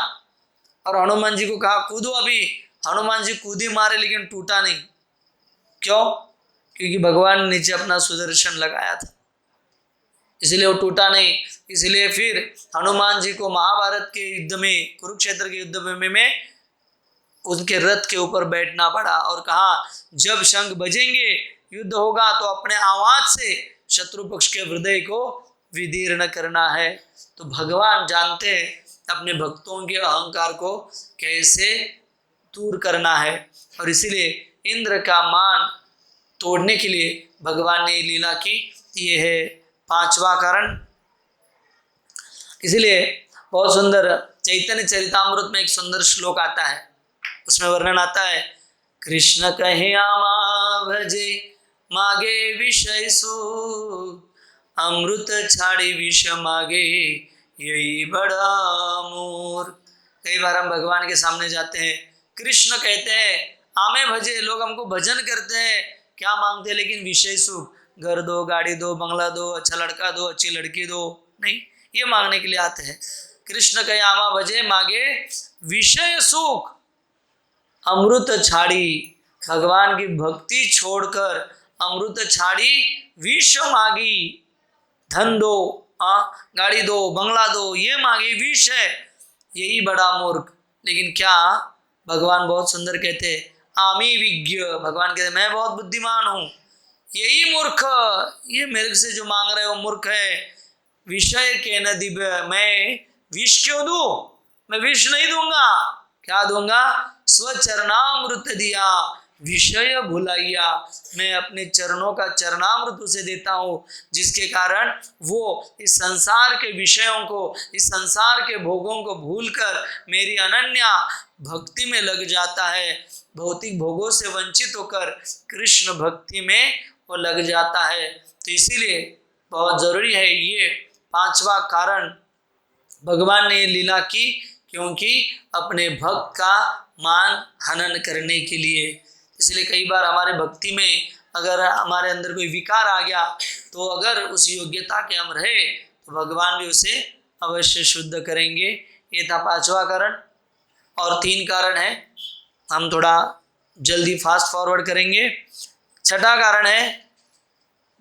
और हनुमान जी को कहा कूदो अभी। हनुमान जी कूदी मारे, लेकिन टूटा नहीं। क्यों? क्योंकि भगवान ने नीचे अपना सुदर्शन लगाया था, इसलिए वो टूटा नहीं। इसलिए फिर हनुमान जी को महाभारत के युद्ध में, कुरुक्षेत्र के युद्ध में उनके रथ के ऊपर बैठना पड़ा, और कहा जब शंख बजेंगे, युद्ध होगा, तो अपने आवाज से शत्रु पक्ष के हृदय को विदीर्ण करना है। तो भगवान जानते हैं अपने भक्तों के अहंकार को कैसे दूर करना है, और इसीलिए इंद्र का मान तोड़ने के लिए भगवान ने लीला की। ये है पांचवा कारण। इसलिए बहुत सुंदर चैतन्य चरितामृत में एक सुंदर श्लोक आता है, उसमें वर्णन आता है कृष्ण कहे आमा भजे मागे विषय सु, अमृत छाड़ी विष मागे यही बड़ा मोर। कई बार हम भगवान के सामने जाते हैं, कृष्ण कहते हैं आमे भजे, लोग हमको भजन करते हैं, क्या मांगते हैं, लेकिन विषय सुख, घर दो, गाड़ी दो, बंगला दो, अच्छा लड़का दो, अच्छी लड़की दो, नहीं, ये मांगने के लिए आते हैं। कृष्ण कहे आमा भजे मांगे विषय सुख, अमृत छाड़ी, भगवान की भक्ति छोड़कर अमृत छाड़ी विष मांगी, धन दो, गाड़ी दो, बंगला दो, ये मांगी, विष है, यही बड़ा मूर्ख। लेकिन क्या भगवान बहुत सुंदर कहते आमी विज्ञ, भगवान कहते मैं बहुत बुद्धिमान हूं, यही मूर्ख, ये मेरे से जो मांग रहे हो मूर्ख है। विषय के न दिव्य, मैं विष क्यों दूं? मैं विष नहीं दूंगा, क्या दूंगा? स्वचरणामृत दिया, विषय भुलाइया, मैं अपने चरणों का चरणामृत उसे देता हूँ, जिसके कारण वो इस संसार के विषयों को, इस संसार के भोगों को भूलकर मेरी अनन्या भक्ति में लग जाता है। भौतिक भोगों से वंचित होकर कृष्ण भक्ति में वो लग जाता है। तो इसीलिए बहुत जरूरी है ये पांचवा कारण भगवान ने लीला की, क्योंकि अपने भक्त का मान हनन करने के लिए। इसलिए कई बार हमारे भक्ति में अगर हमारे अंदर कोई विकार आ गया, तो अगर उस योग्यता के हम रहे तो भगवान भी उसे अवश्य शुद्ध करेंगे। ये था पांचवा कारण। और 3 कारण है, हम थोड़ा जल्दी फास्ट फॉरवर्ड करेंगे। छठा कारण है,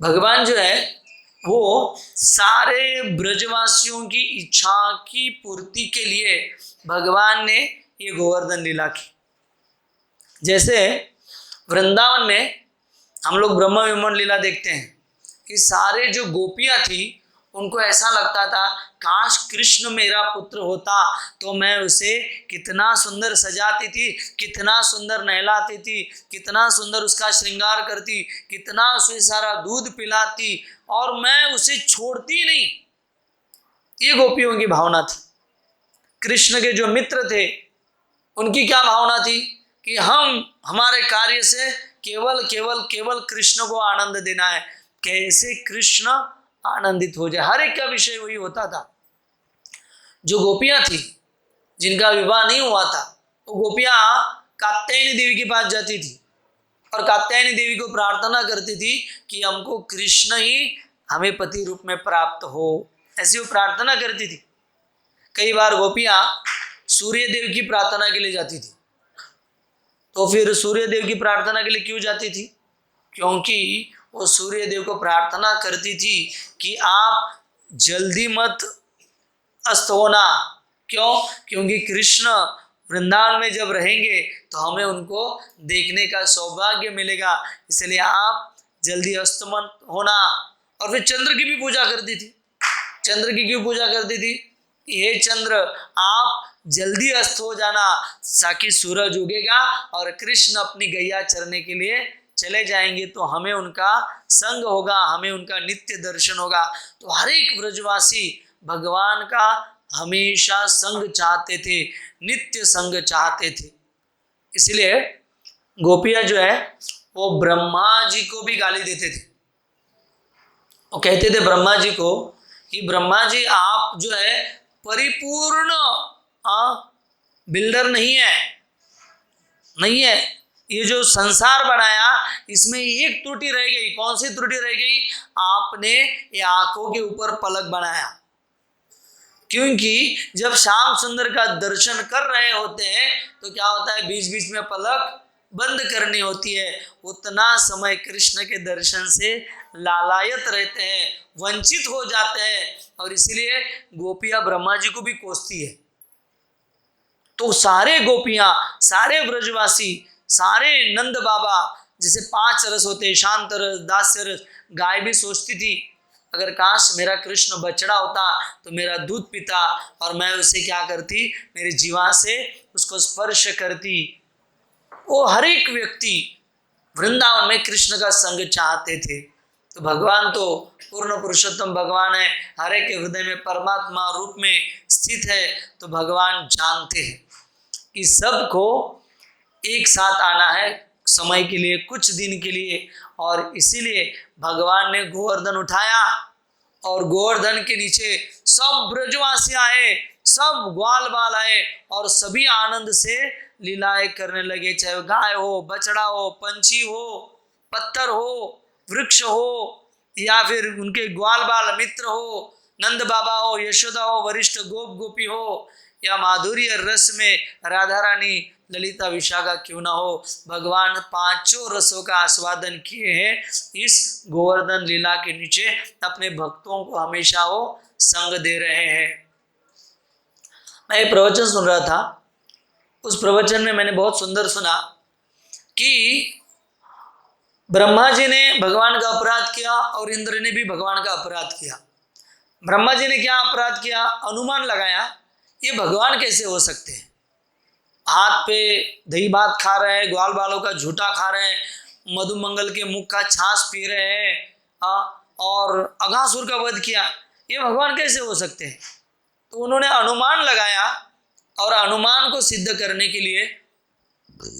भगवान जो है वो सारे ब्रजवासियों की इच्छा की पूर्ति के लिए भगवान ने ये गोवर्धन लीला की। जैसे वृंदावन में हम लोग ब्रह्म विमोचन लीला देखते हैं कि सारे जो गोपियां थी उनको ऐसा लगता था काश कृष्ण मेरा पुत्र होता तो मैं उसे कितना सुंदर सजाती थी, कितना सुंदर नहलाती थी, कितना सुंदर उसका श्रृंगार करती, कितना उसे सारा दूध पिलाती, और मैं उसे छोड़ती नहीं। ये गोपियों की भावना थी। कृष्ण के जो मित्र थे उनकी क्या भावना थी? कि हमारे कार्य से केवल केवल केवल कृष्ण को आनंद देना है, कैसे कृष्ण आनंदित हो जाए। हर एक का विषय वही होता था। जो गोपियां थी जिनका विवाह नहीं हुआ था, वो गोपियां कात्यायनी देवी के पास जाती थी और कात्यायनी देवी को प्रार्थना करती थी कि हमको कृष्ण ही हमें पति रूप में प्राप्त हो, ऐसी वो प्रार्थना करती थी। कई बार गोपियां सूर्य देव की प्रार्थना के लिए जाती थी। तो फिर सूर्य देव की प्रार्थना के लिए क्यों जाती थी? क्योंकि वो सूर्य देव को प्रार्थना करती थी कि आप जल्दी मत अस्त होना। क्यों? क्योंकि कृष्ण वृंदावन में जब रहेंगे तो हमें उनको देखने का सौभाग्य मिलेगा, इसलिए आप जल्दी अस्त मत होना। और फिर चंद्र की भी पूजा करती थी। चंद्र की क्यों पूजा करती थी? हे चंद्र, आप जल्दी अस्त हो जाना, ताकि सूरज उगेगा और कृष्ण अपनी गैया चरने के लिए चले जाएंगे, तो हमें उनका संग होगा, हमें उनका नित्य दर्शन होगा। तो हर एक ब्रजवासी भगवान का हमेशा संग चाहते थे, नित्य संग चाहते थे। इसलिए गोपियां जो है वो ब्रह्मा जी को भी गाली देते थे। वो कहते थे ब्रह्मा जी को कि ब्रह्मा जी आप जो है परिपूर्ण बिल्डर नहीं है। ये जो संसार बनाया इसमें एक त्रुटि रह गई। कौन सी त्रुटि रह गई? आपने ये आंखों के ऊपर पलक बनाया। क्योंकि जब श्याम सुंदर का दर्शन कर रहे होते हैं तो क्या होता है, बीच बीच में पलक बंद करनी होती है। उतना समय कृष्ण के दर्शन से लालायत रहते हैं, वंचित हो जाते हैं, और इसीलिए गोपियां ब्रह्मा जी को भी कोसती है। तो सारे गोपियां, सारे ब्रजवासी, सारे नंद बाबा, जैसे 5 रस होते हैं, शांत रस, दास्य रस, गाय भी सोचती थी अगर काश मेरा कृष्ण बछड़ा होता तो मेरा दूध पीता और मैं उसे क्या करती, मेरी जीवा से उसको स्पर्श करती। वो हर एक व्यक्ति वृंदावन में कृष्ण का संग चाहते थे। तो भगवान तो पूर्ण पुरुषोत्तम भगवान है, हर एक के हृदय में परमात्मा रूप में स्थित है। तो भगवान जानते हैं कि सबको एक साथ आना है समय के लिए, कुछ दिन के लिए, और इसीलिए भगवान ने गोवर्धन उठाया और गोवर्धन के नीचे सब ब्रजवासी आए, सब ग्वाल बाल आए और सभी आनंद से लीलाएं करने लगे। चाहे गाय हो, बछड़ा हो, पंछी हो, पत्थर हो, वृक्ष हो, या फिर उनके ग्वाल बाल मित्र हो, नंद बाबा हो, यशोदा हो, वरिष्ठ गोप गोपी हो, या माधुर्य रस में राधा रानी ललिता विशाखा क्यों ना हो, भगवान 5 रसों का आस्वादन किए हैं इस गोवर्धन लीला के नीचे। अपने भक्तों को हमेशा वो संग दे रहे हैं। मैं एक प्रवचन सुन रहा था, उस प्रवचन में मैंने बहुत सुंदर सुना कि ब्रह्मा जी ने भगवान का अपराध किया और इंद्र ने भी भगवान का अपराध किया। ब्रह्मा जी ने क्या अपराध किया? अनुमान लगाया ये भगवान कैसे हो सकते हैं, हाथ पे दही भात खा रहे हैं, ग्वाल बालों का झूठा खा रहे हैं, मधुमंगल के मुख का छाछ पी रहे हैं, और अघासुर का वध किया, ये भगवान कैसे हो सकते हैं? तो उन्होंने अनुमान लगाया और अनुमान को सिद्ध करने के लिए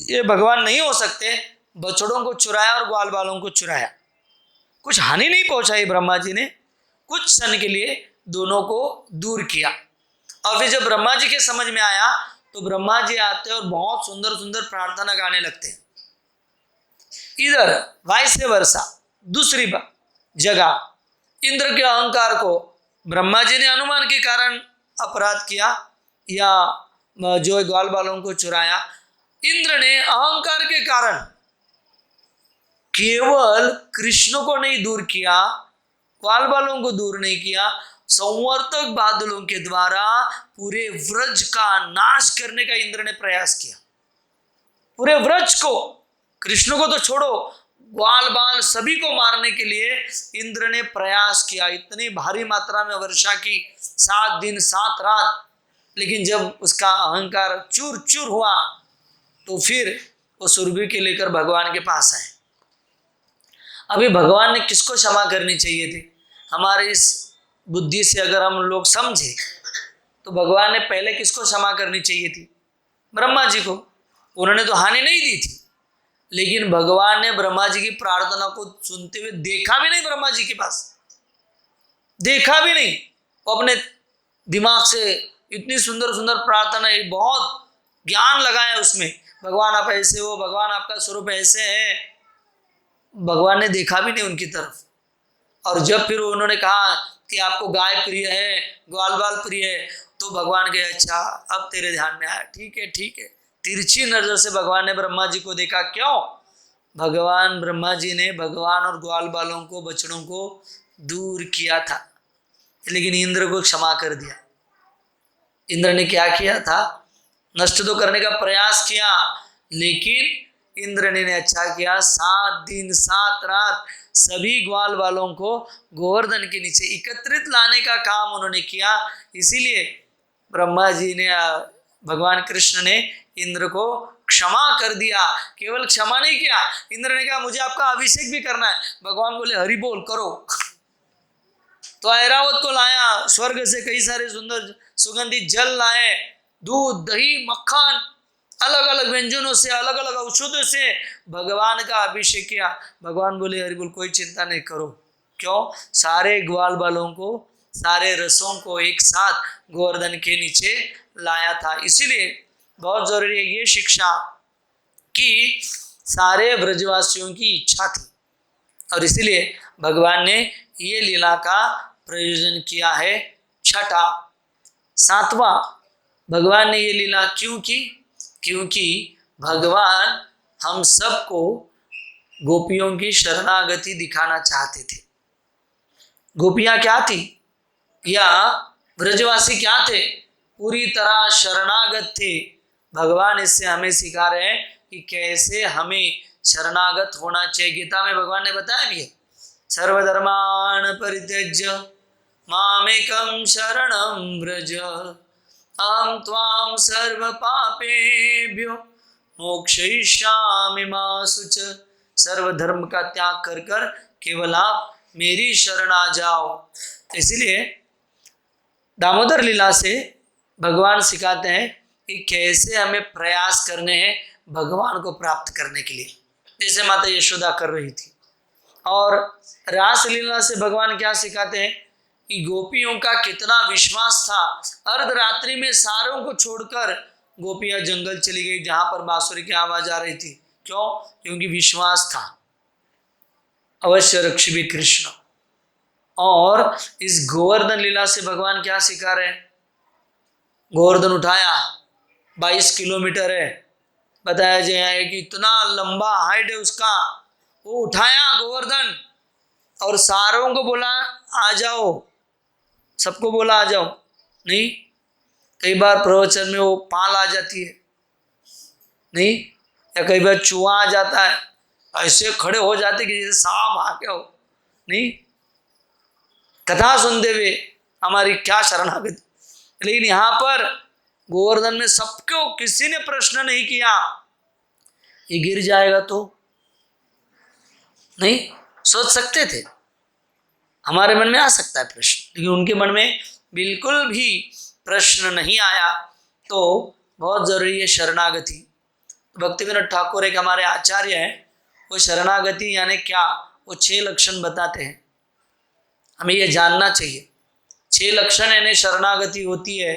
ये भगवान नहीं हो सकते, बछड़ों को चुराया और ग्वाल बालों को चुराया। कुछ हानि नहीं पहुंचाई ब्रह्मा जी ने, कुछ क्षण के लिए दोनों को दूर किया। और फिर जब ब्रह्मा जी के समझ में आया तो ब्रह्मा जी आते और बहुत सुंदर सुंदर प्रार्थना गाने लगते हैं। इधर वाइस वर्षा दूसरी जगह इंद्र के अहंकार को ब्रह्मा जी ने अनुमान के कारण अपराध किया या जो ग्वाल बालों को चुराया, इंद्र ने अहंकार के कारण केवल कृष्ण को नहीं दूर किया, ग्वाल बालों को दूर नहीं किया, संवर्तक बादलों के द्वारा पूरे व्रज का नाश करने का इंद्र ने प्रयास किया। पूरे व्रज को, कृष्ण को तो छोड़ो, ग्वाल बाल सभी को मारने के लिए इंद्र ने प्रयास किया। इतनी भारी मात्रा में वर्षा की, 7 दिन 7 रात, लेकिन जब उसका अहंकार चूर चूर हुआ तो फिर वो सुरभि के लेकर भगवान के पास आए। अभी भगवान ने किसको क्षमा करनी चाहिए थी? हमारे इस बुद्धि से अगर हम लोग समझे तो भगवान ने पहले किसको क्षमा करनी चाहिए थी? ब्रह्मा जी को। उन्होंने तो हानि नहीं दी थी, लेकिन भगवान ने ब्रह्मा जी की प्रार्थना को सुनते हुए देखा भी नहीं, ब्रह्मा जी के पास देखा भी नहीं। वो अपने दिमाग से इतनी सुंदर सुंदर प्रार्थना, बहुत ज्ञान लगाया उसमें, भगवान आप ऐसे हो, भगवान आपका स्वरूप ऐसे है, भगवान ने देखा भी नहीं उनकी तरफ। और जब फिर उन्होंने कहा कि आपको गाय प्रिय है, ग्वाल बाल प्रिय है, तो भगवान के अच्छा अब तेरे ध्यान में आया, ठीक है ठीक है। तिरछी नजर से भगवान ने ब्रह्मा जी को देखा। क्यों? भगवान ब्रह्मा जी ने भगवान और ग्वाल बालों को, बछड़ों को दूर किया था, लेकिन इंद्र को क्षमा कर दिया। इंद्र ने क्या किया था? नष्ट तो करने का प्रयास किया, लेकिन इंद्र ने अच्छा किया, 7 दिन 7 रात सभी ग्वाल वालों को गोवर्धन के नीचे एकत्रित लाने का काम उन्होंने किया। इसीलिए ब्रह्मा जी ने, भगवान कृष्ण ने इंद्र को क्षमा कर दिया। केवल क्षमा नहीं किया, इंद्र ने कहा मुझे आपका अभिषेक भी करना है। भगवान बोले हरि बोल करो। तो ऐरावत को लाया, स्वर्ग से कई सारे सुंदर सुगंधित जल लाए, दूध दही मक्खन, अलग अलग व्यंजनों से, अलग अलग औषधों से भगवान का अभिषेक किया। भगवान बोले हरि बोल कोई चिंता नहीं करो। क्यों? सारे ग्वाल बालों को, सारे रसों को एक साथ गोवर्धन के नीचे लाया था। इसीलिए बहुत जरूरी है ये शिक्षा कि सारे ब्रजवासियों की इच्छा थी, और इसीलिए भगवान ने ये लीला का प्रयोजन किया है। छठा, 7वां, भगवान ने ये लीला क्यों की? क्योंकि भगवान हम सबको गोपियों की शरणागति दिखाना चाहते थे। गोपियां क्या थी या ब्रजवासी क्या थे? पूरी तरह शरणागत थे। भगवान इससे हमें सिखा रहे हैं कि कैसे हमें शरणागत होना चाहिए। गीता में भगवान ने बताया भी है, सर्वधर्मान् परित्यज्य मामेकं शरणं व्रज अहं त्वां सर्व पापेभ्यो मोक्षयिष्यामि मा शुच। सर्वधर्म का त्याग कर कर केवल आप मेरी शरण आ जाओ। इसलिए दामोदर लीला से भगवान सिखाते हैं कि कैसे हमें प्रयास करने हैं भगवान को प्राप्त करने के लिए, जैसे माता यशोदा कर रही थी। और रासलीला से भगवान क्या सिखाते हैं कि गोपियों का कितना विश्वास था। अर्धरात्रि में सारों को छोड़कर गोपियां जंगल चली गई जहां पर बांसुरी की आवाज आ रही थी। क्यों? क्योंकि विश्वास था, अवश्य रक्षिबे कृष्ण। और इस गोवर्धन लीला से भगवान क्या सिखा रहे हैं? गोवर्धन उठाया, 22 किलोमीटर है, बताया गया है कि इतना लंबा हाइट है उसका। वो उठाया गोवर्धन और सारों को बोला आ जाओ, सबको बोला आ जाओ। नहीं, कई बार प्रवचन में वो पाल आ जाती है, नहीं, या कई बार चूहा आ जाता है, ऐसे खड़े हो जाते कि जैसे सांप आ गया हो। नहीं, कथा सुनते हुए हमारी क्या शरणागति। लेकिन यहां पर गोवर्धन में सबको, किसी ने प्रश्न नहीं किया ये गिर जाएगा तो। नहीं, सोच सकते थे, हमारे मन में आ सकता है प्रश्न, लेकिन उनके मन में बिल्कुल भी प्रश्न नहीं आया। तो बहुत जरूरी है शरणागति। भक्तिविनोद ठाकुर एक हमारे आचार्य हैं, वो शरणागति यानी क्या, वो 6 लक्षण बताते हैं। हमें ये जानना चाहिए 6 लक्षण यानी शरणागति होती है।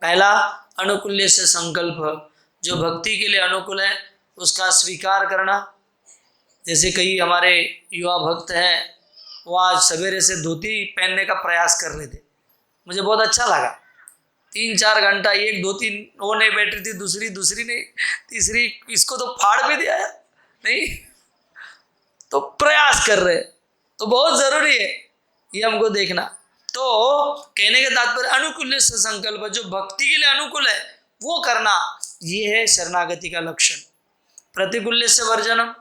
पहला, अनुकूल्य से संकल्प, जो भक्ति के लिए अनुकूल है उसका स्वीकार करना। जैसे कई हमारे युवा भक्त हैं, वो आज सवेरे से धोती पहनने का प्रयास कर रहे थे, मुझे बहुत अच्छा लगा। 3-4 घंटा, एक धोती वो नहीं बैठ रही थी, दूसरी नहीं, तीसरी, इसको तो फाड़ भी दिया है, नहीं तो प्रयास कर रहे। तो बहुत जरूरी है ये हमको देखना। तो कहने का तात्पर्य अनुकूल्य से संकल्प, जो भक्ति के लिए अनुकूल है वो करना, ये है शरणागति का लक्षण। प्रतिकूल्य से वर्जनम,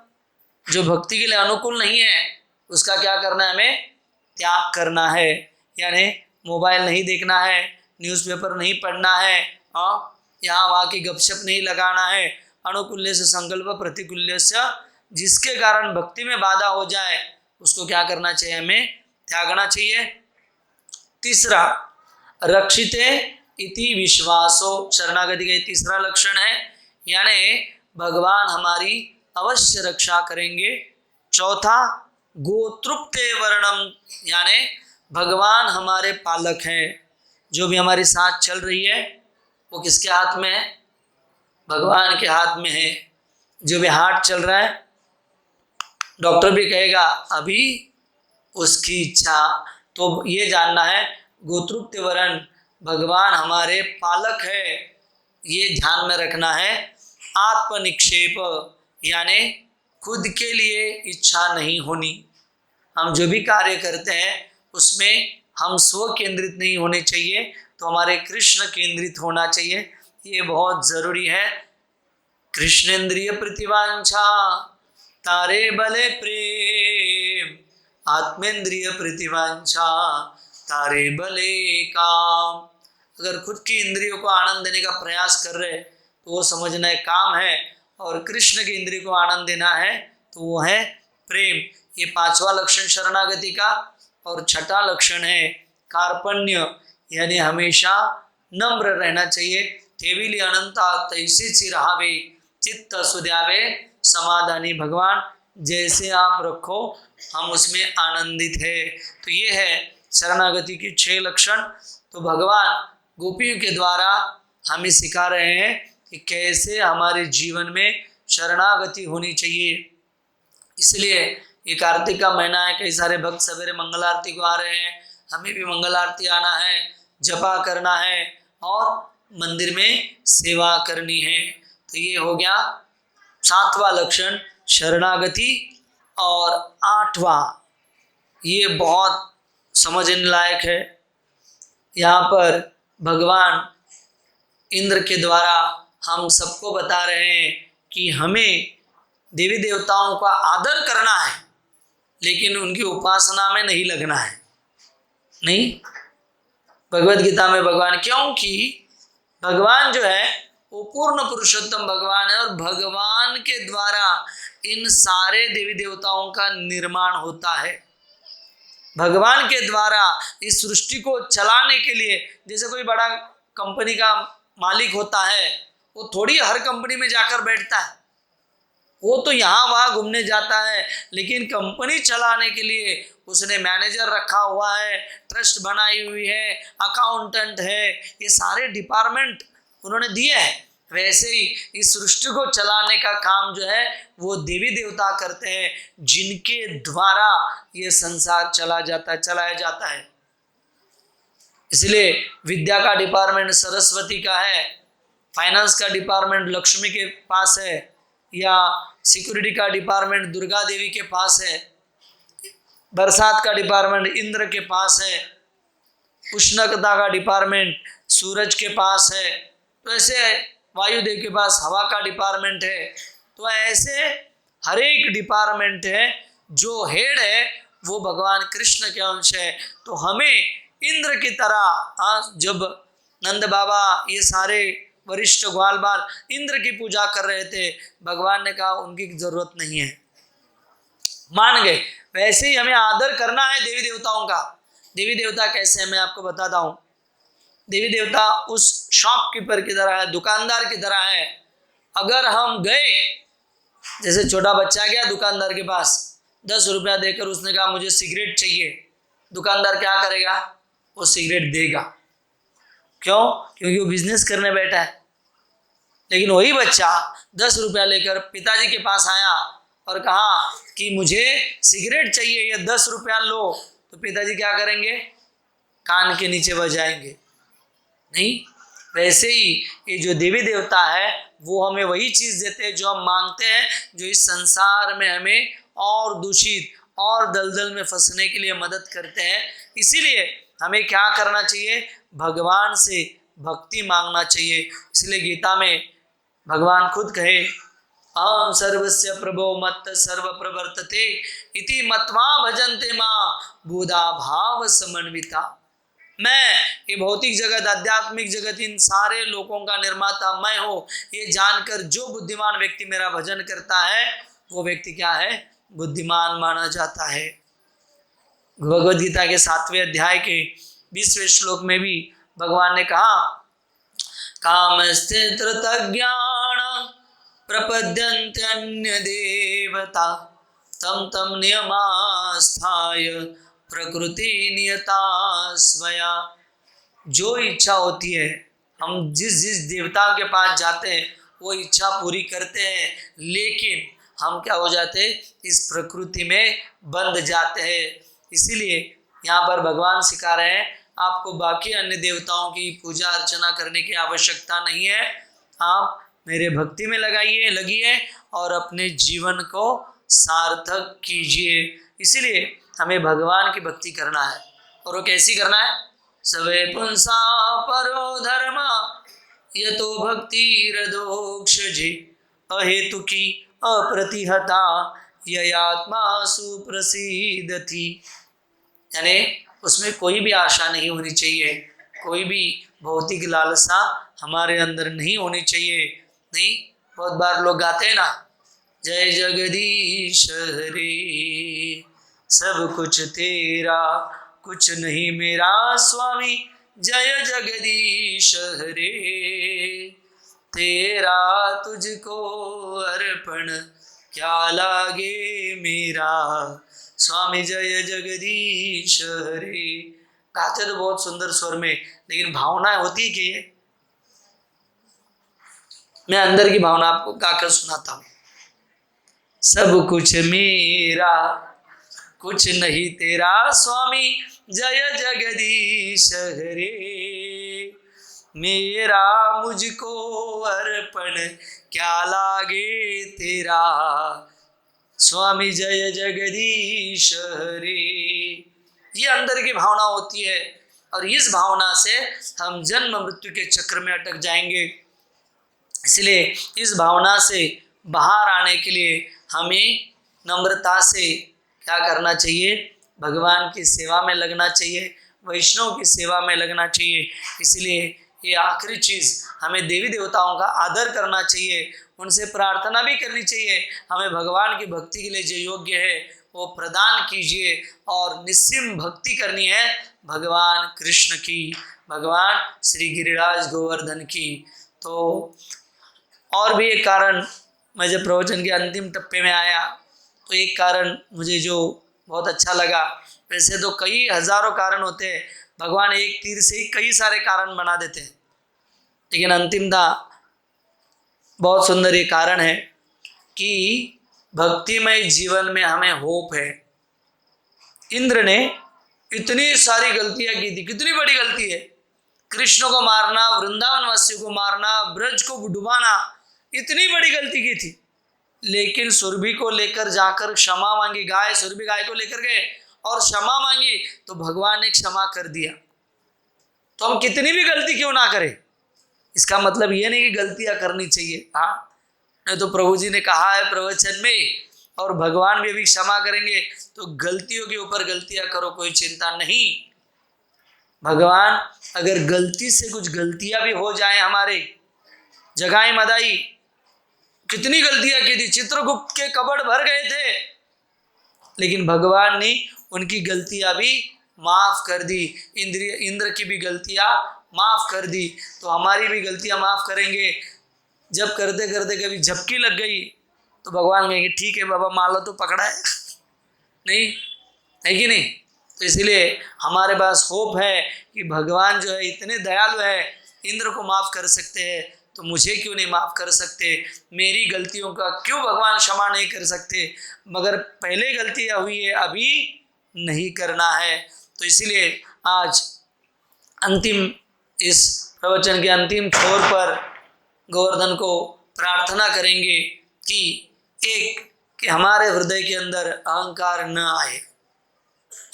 जो भक्ति के लिए अनुकूल नहीं है उसका क्या करना है, हमें त्याग करना है। यानी मोबाइल नहीं देखना है, न्यूज़पेपर नहीं पढ़ना है, यहाँ वहाँ की गपशप नहीं लगाना है। अनुकूल्य से संकल्प, प्रतिकूल्य से, जिसके कारण भक्ति में बाधा हो जाए उसको क्या करना चाहिए, हमें त्यागना चाहिए। तीसरा, रक्षिते इति विश्वासो, शरणागति का तीसरा लक्षण है यानी भगवान हमारी अवश्य रक्षा करेंगे। चौथा, गोतृप्ते वर्णम, यानी भगवान हमारे पालक हैं। जो भी हमारे साथ चल रही है वो किसके हाथ में है? भगवान के हाथ में है। जो भी हार्ट चल रहा है, डॉक्टर भी कहेगा अभी उसकी इच्छा। तो ये जानना है गोतृप्त वरण भगवान हमारे पालक है, ये ध्यान में रखना है। आत्मनिक्षेप, यानी खुद के लिए इच्छा नहीं होनी। हम जो भी कार्य करते हैं उसमें हम स्व केंद्रित नहीं होने चाहिए, तो हमारे कृष्ण केंद्रित होना चाहिए। ये बहुत जरूरी है। कृष्णेन्द्रिय प्रतिवांछा तारे बले प्रेम, आत्मेंद्रिय प्रतिवांछा तारे बले काम। अगर खुद की इंद्रियों को आनंद देने का प्रयास कर रहे तो वो समझना है काम है, और कृष्ण की इंद्रिय को आनंद देना है तो वो है प्रेम। ये पांचवा लक्षण शरणागति का। और छठा लक्षण है कार्पण्य, यानी हमेशा नम्र रहना चाहिए। थेविली अनंता तैसे चिरावे चित्त सुध्यावे समाधानी, भगवान जैसे आप रखो हम उसमें आनंदित है। तो ये है शरणागति के 6 लक्षण। तो भगवान गोपियों के द्वारा हमें सिखा रहे हैं कि कैसे हमारे जीवन में शरणागति होनी चाहिए। इसलिए ये कार्तिक का महीना है, कई सारे भक्त सवेरे मंगल आरती को आ रहे हैं। हमें भी मंगल आरती आना है, जपा करना है और मंदिर में सेवा करनी है। तो ये हो गया 7वां लक्षण शरणागति। और 8वां, ये बहुत समझने लायक है। यहाँ पर भगवान इंद्र के द्वारा हम सबको बता रहे हैं कि हमें देवी देवताओं का आदर करना है, लेकिन उनकी उपासना में नहीं लगना है। नहीं, भगवत गीता में भगवान, क्योंकि भगवान जो है वो पूर्ण पुरुषोत्तम भगवान है, और भगवान के द्वारा इन सारे देवी देवताओं का निर्माण होता है। भगवान के द्वारा इस सृष्टि को चलाने के लिए, जैसे कोई बड़ा कंपनी का मालिक होता है, वो थोड़ी हर कंपनी में जाकर बैठता है, वो तो यहाँ वहाँ घूमने जाता है, लेकिन कंपनी चलाने के लिए उसने मैनेजर रखा हुआ है, ट्रस्ट बनाई हुई है, अकाउंटेंट है, ये सारे डिपार्टमेंट उन्होंने दिए हैं। वैसे ही इस सृष्टि को चलाने का काम जो है वो देवी देवता करते हैं, जिनके द्वारा ये संसार चलाया जाता है। इसलिए विद्या का डिपार्टमेंट सरस्वती का है, फाइनेंस का डिपार्टमेंट लक्ष्मी के पास है, या सिक्योरिटी का डिपार्टमेंट दुर्गा देवी के पास है, बरसात का डिपार्टमेंट इंद्र के पास है, उष्णता का डिपार्टमेंट सूरज के पास है, तो ऐसे वायुदेव के पास हवा का डिपार्टमेंट है। तो ऐसे हर एक डिपार्टमेंट है, जो हेड है वो भगवान कृष्ण के अंश है। तो हमें इंद्र की तरह, जब नंद बाबा ये सारे वरिष्ठ ग्वाल बाल इंद्र की पूजा कर रहे थे, भगवान ने कहा उनकी जरूरत नहीं है, मान गए। वैसे ही हमें आदर करना है देवी देवताओं का। देवी देवता कैसे है मैं आपको बताता हूँ। देवी देवता उस शॉपकीपर की तरह है, दुकानदार की तरह है। अगर हम गए, जैसे छोटा बच्चा गया दुकानदार के पास, 10 रुपया देकर उसने कहा मुझे सिगरेट चाहिए, दुकानदार क्या करेगा? वो सिगरेट देगा। क्यों? क्योंकि वो बिजनेस करने बैठा है। लेकिन वही बच्चा 10 रुपया लेकर पिताजी के पास आया और कहा कि मुझे सिगरेट चाहिए, ये 10 रुपया लो, तो पिताजी क्या करेंगे? कान के नीचे बजाएंगे। नहीं, वैसे ही ये जो देवी देवता है वो हमें वही चीज़ देते हैं जो हम मांगते हैं, जो इस संसार में हमें और दूषित और दलदल में फंसने के लिए मदद करते हैं। इसीलिए हमें क्या करना चाहिए? भगवान से भक्ति मांगना चाहिए। इसलिए गीता में भगवान खुद कहे, अहम सर्वस्य प्रभो मत्त सर्व प्रवर्तते इति मत्वा भजन्ते मां बुधा भाव समन्विता। मैं ये भौतिक जगत, आध्यात्मिक जगत, इन सारे लोगों का निर्माता मैं हूँ, ये जानकर जो बुद्धिमान व्यक्ति मेरा भजन करता है वो व्यक्ति क्या है? बुद्धिमान माना जाता है। भगवद गीता के 7वें अध्याय के 20वें श्लोक में भी भगवान ने कहा कामस्थितृतज्ञान प्रपद्यन्ते देवता तम तम नियमास्थाय प्रकृति नियता स्वया। जो इच्छा होती है, हम जिस जिस देवता के पास जाते हैं वो इच्छा पूरी करते हैं, लेकिन हम क्या हो जाते हैं, इस प्रकृति में बंध जाते हैं। इसीलिए यहाँ पर भगवान सिखा रहे हैं आपको बाकी अन्य देवताओं की पूजा अर्चना करने की आवश्यकता नहीं है, आप मेरे भक्ति में लगिए और अपने जीवन को सार्थक कीजिए। इसीलिए हमें भगवान की भक्ति करना है, और वो कैसी करना है? सवे पुंसा परो धर्म यतो भक्तिरदोक्षजे अहेतुकी अप्रतिहता ययात्मा सुप्रसिद्धति। यानी उसमें कोई भी आशा नहीं होनी चाहिए, कोई भी भौतिक लालसा हमारे अंदर नहीं होनी चाहिए। नहीं, बहुत बार लोग गाते हैं ना, जय जगदीश हरे सब कुछ तेरा कुछ नहीं मेरा स्वामी, जय जगदीश हरे तेरा तुझको अर्पण क्या लागे मेरा स्वामी, जय जगदीश हरे। गाते तो बहुत सुंदर स्वर में, लेकिन भावना होती है कि ये मैं अंदर की भावना आपको गाकर सुनाता हूं। सब कुछ मेरा कुछ नहीं तेरा स्वामी, जय जगदीश हरे मेरा मुझको अर्पण क्या लागे तेरा स्वामी, जय जगदीश हरे। ये अंदर की भावना होती है, और इस भावना से हम जन्म मृत्यु के चक्र में अटक जाएंगे। इसलिए इस भावना से बाहर आने के लिए हमें नम्रता से क्या करना चाहिए? भगवान की सेवा में लगना चाहिए, वैष्णव की सेवा में लगना चाहिए। इसलिए ये आखिरी चीज़, हमें देवी देवताओं का आदर करना चाहिए, उनसे प्रार्थना भी करनी चाहिए, हमें भगवान की भक्ति के लिए जो योग्य है वो प्रदान कीजिए, और निस्सीम भक्ति करनी है भगवान कृष्ण की, भगवान श्री गिरिराज गोवर्धन की। तो और भी एक कारण, मैं जब प्रवचन के अंतिम टप्पे में आया तो एक कारण मुझे जो बहुत अच्छा लगा, वैसे तो कई हजारों कारण होते हैं, भगवान एक तीर से ही कई सारे कारण बना देते हैं, लेकिन अंतिमता बहुत सुंदर ये कारण है कि भक्तिमय जीवन में हमें होप है। इंद्र ने इतनी सारी गलतियां की थी, कितनी बड़ी गलती है, कृष्ण को मारना, वृंदावन वासियों को मारना, ब्रज को डुबाना, इतनी बड़ी गलती की थी, लेकिन सुरभि को लेकर जाकर क्षमा मांगी, सुरभि गाय को लेकर गए और क्षमा मांगी तो भगवान ने क्षमा कर दिया। तो हम कितनी भी गलती क्यों ना करें, इसका मतलब ये नहीं कि गलतियां करनी चाहिए, हाँ, नहीं तो प्रभु जी ने कहा है प्रवचन में, और भगवान भी अभी क्षमा करेंगे, तो गलतियों के ऊपर गलतियां करो, कोई चिंता नहीं। भगवान अगर गलती से कुछ गलतियां भी हो जाए, हमारे जगाई मदाई कितनी गलतियां की थी, चित्रगुप्त के कबड़ भर गए थे, लेकिन भगवान ने उनकी गलतियां भी माफ कर दी, इंद्र की भी गलतियां माफ कर दी, तो हमारी भी गलतियां माफ करेंगे। जब करते करते कभी झपकी लग गई तो भगवान कहेंगे ठीक है बाबा, मान लो तो पकड़ा है नहीं है कि नहीं। तो इसलिए हमारे पास होप है कि भगवान जो है इतने दयालु है, इंद्र को माफ कर सकते हैं, तो मुझे क्यों नहीं माफ कर सकते, मेरी गलतियों का क्यों भगवान क्षमा नहीं कर सकते, मगर पहले गलतियां हुई है, अभी नहीं करना है। तो इसलिए आज अंतिम, इस प्रवचन के अंतिम छोर पर गोवर्धन को प्रार्थना करेंगे कि हमारे हृदय के अंदर अहंकार न आए।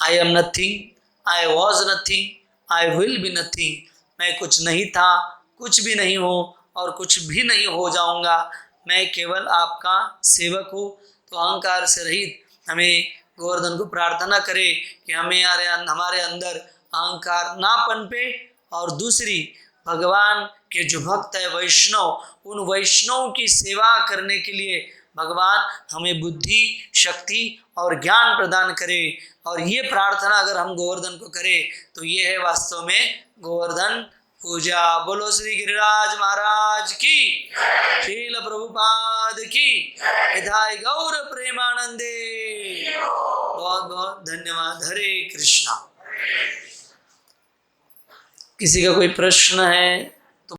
I am nothing, I was nothing, I will be nothing. मैं कुछ नहीं था, कुछ भी नहीं हूँ और कुछ भी नहीं हो जाऊँगा, मैं केवल आपका सेवक हूँ। तो अहंकार से रहित हमें गोवर्धन को प्रार्थना करें कि हमारे अंदर अहंकार ना पनपे, और दूसरी भगवान के जो भक्त है वैष्णव, उन वैष्णव की सेवा करने के लिए भगवान हमें बुद्धि, शक्ति और ज्ञान प्रदान करे। और ये प्रार्थना अगर हम गोवर्धन को करें तो ये है वास्तव में गोवर्धन पूजा। बोलो श्री गिरिराज महाराज की, शील प्रभुपाद की, विधाय गौर प्रेमानंदे। बहुत बहुत धन्यवाद। हरे कृष्णा। किसी का कोई प्रश्न है?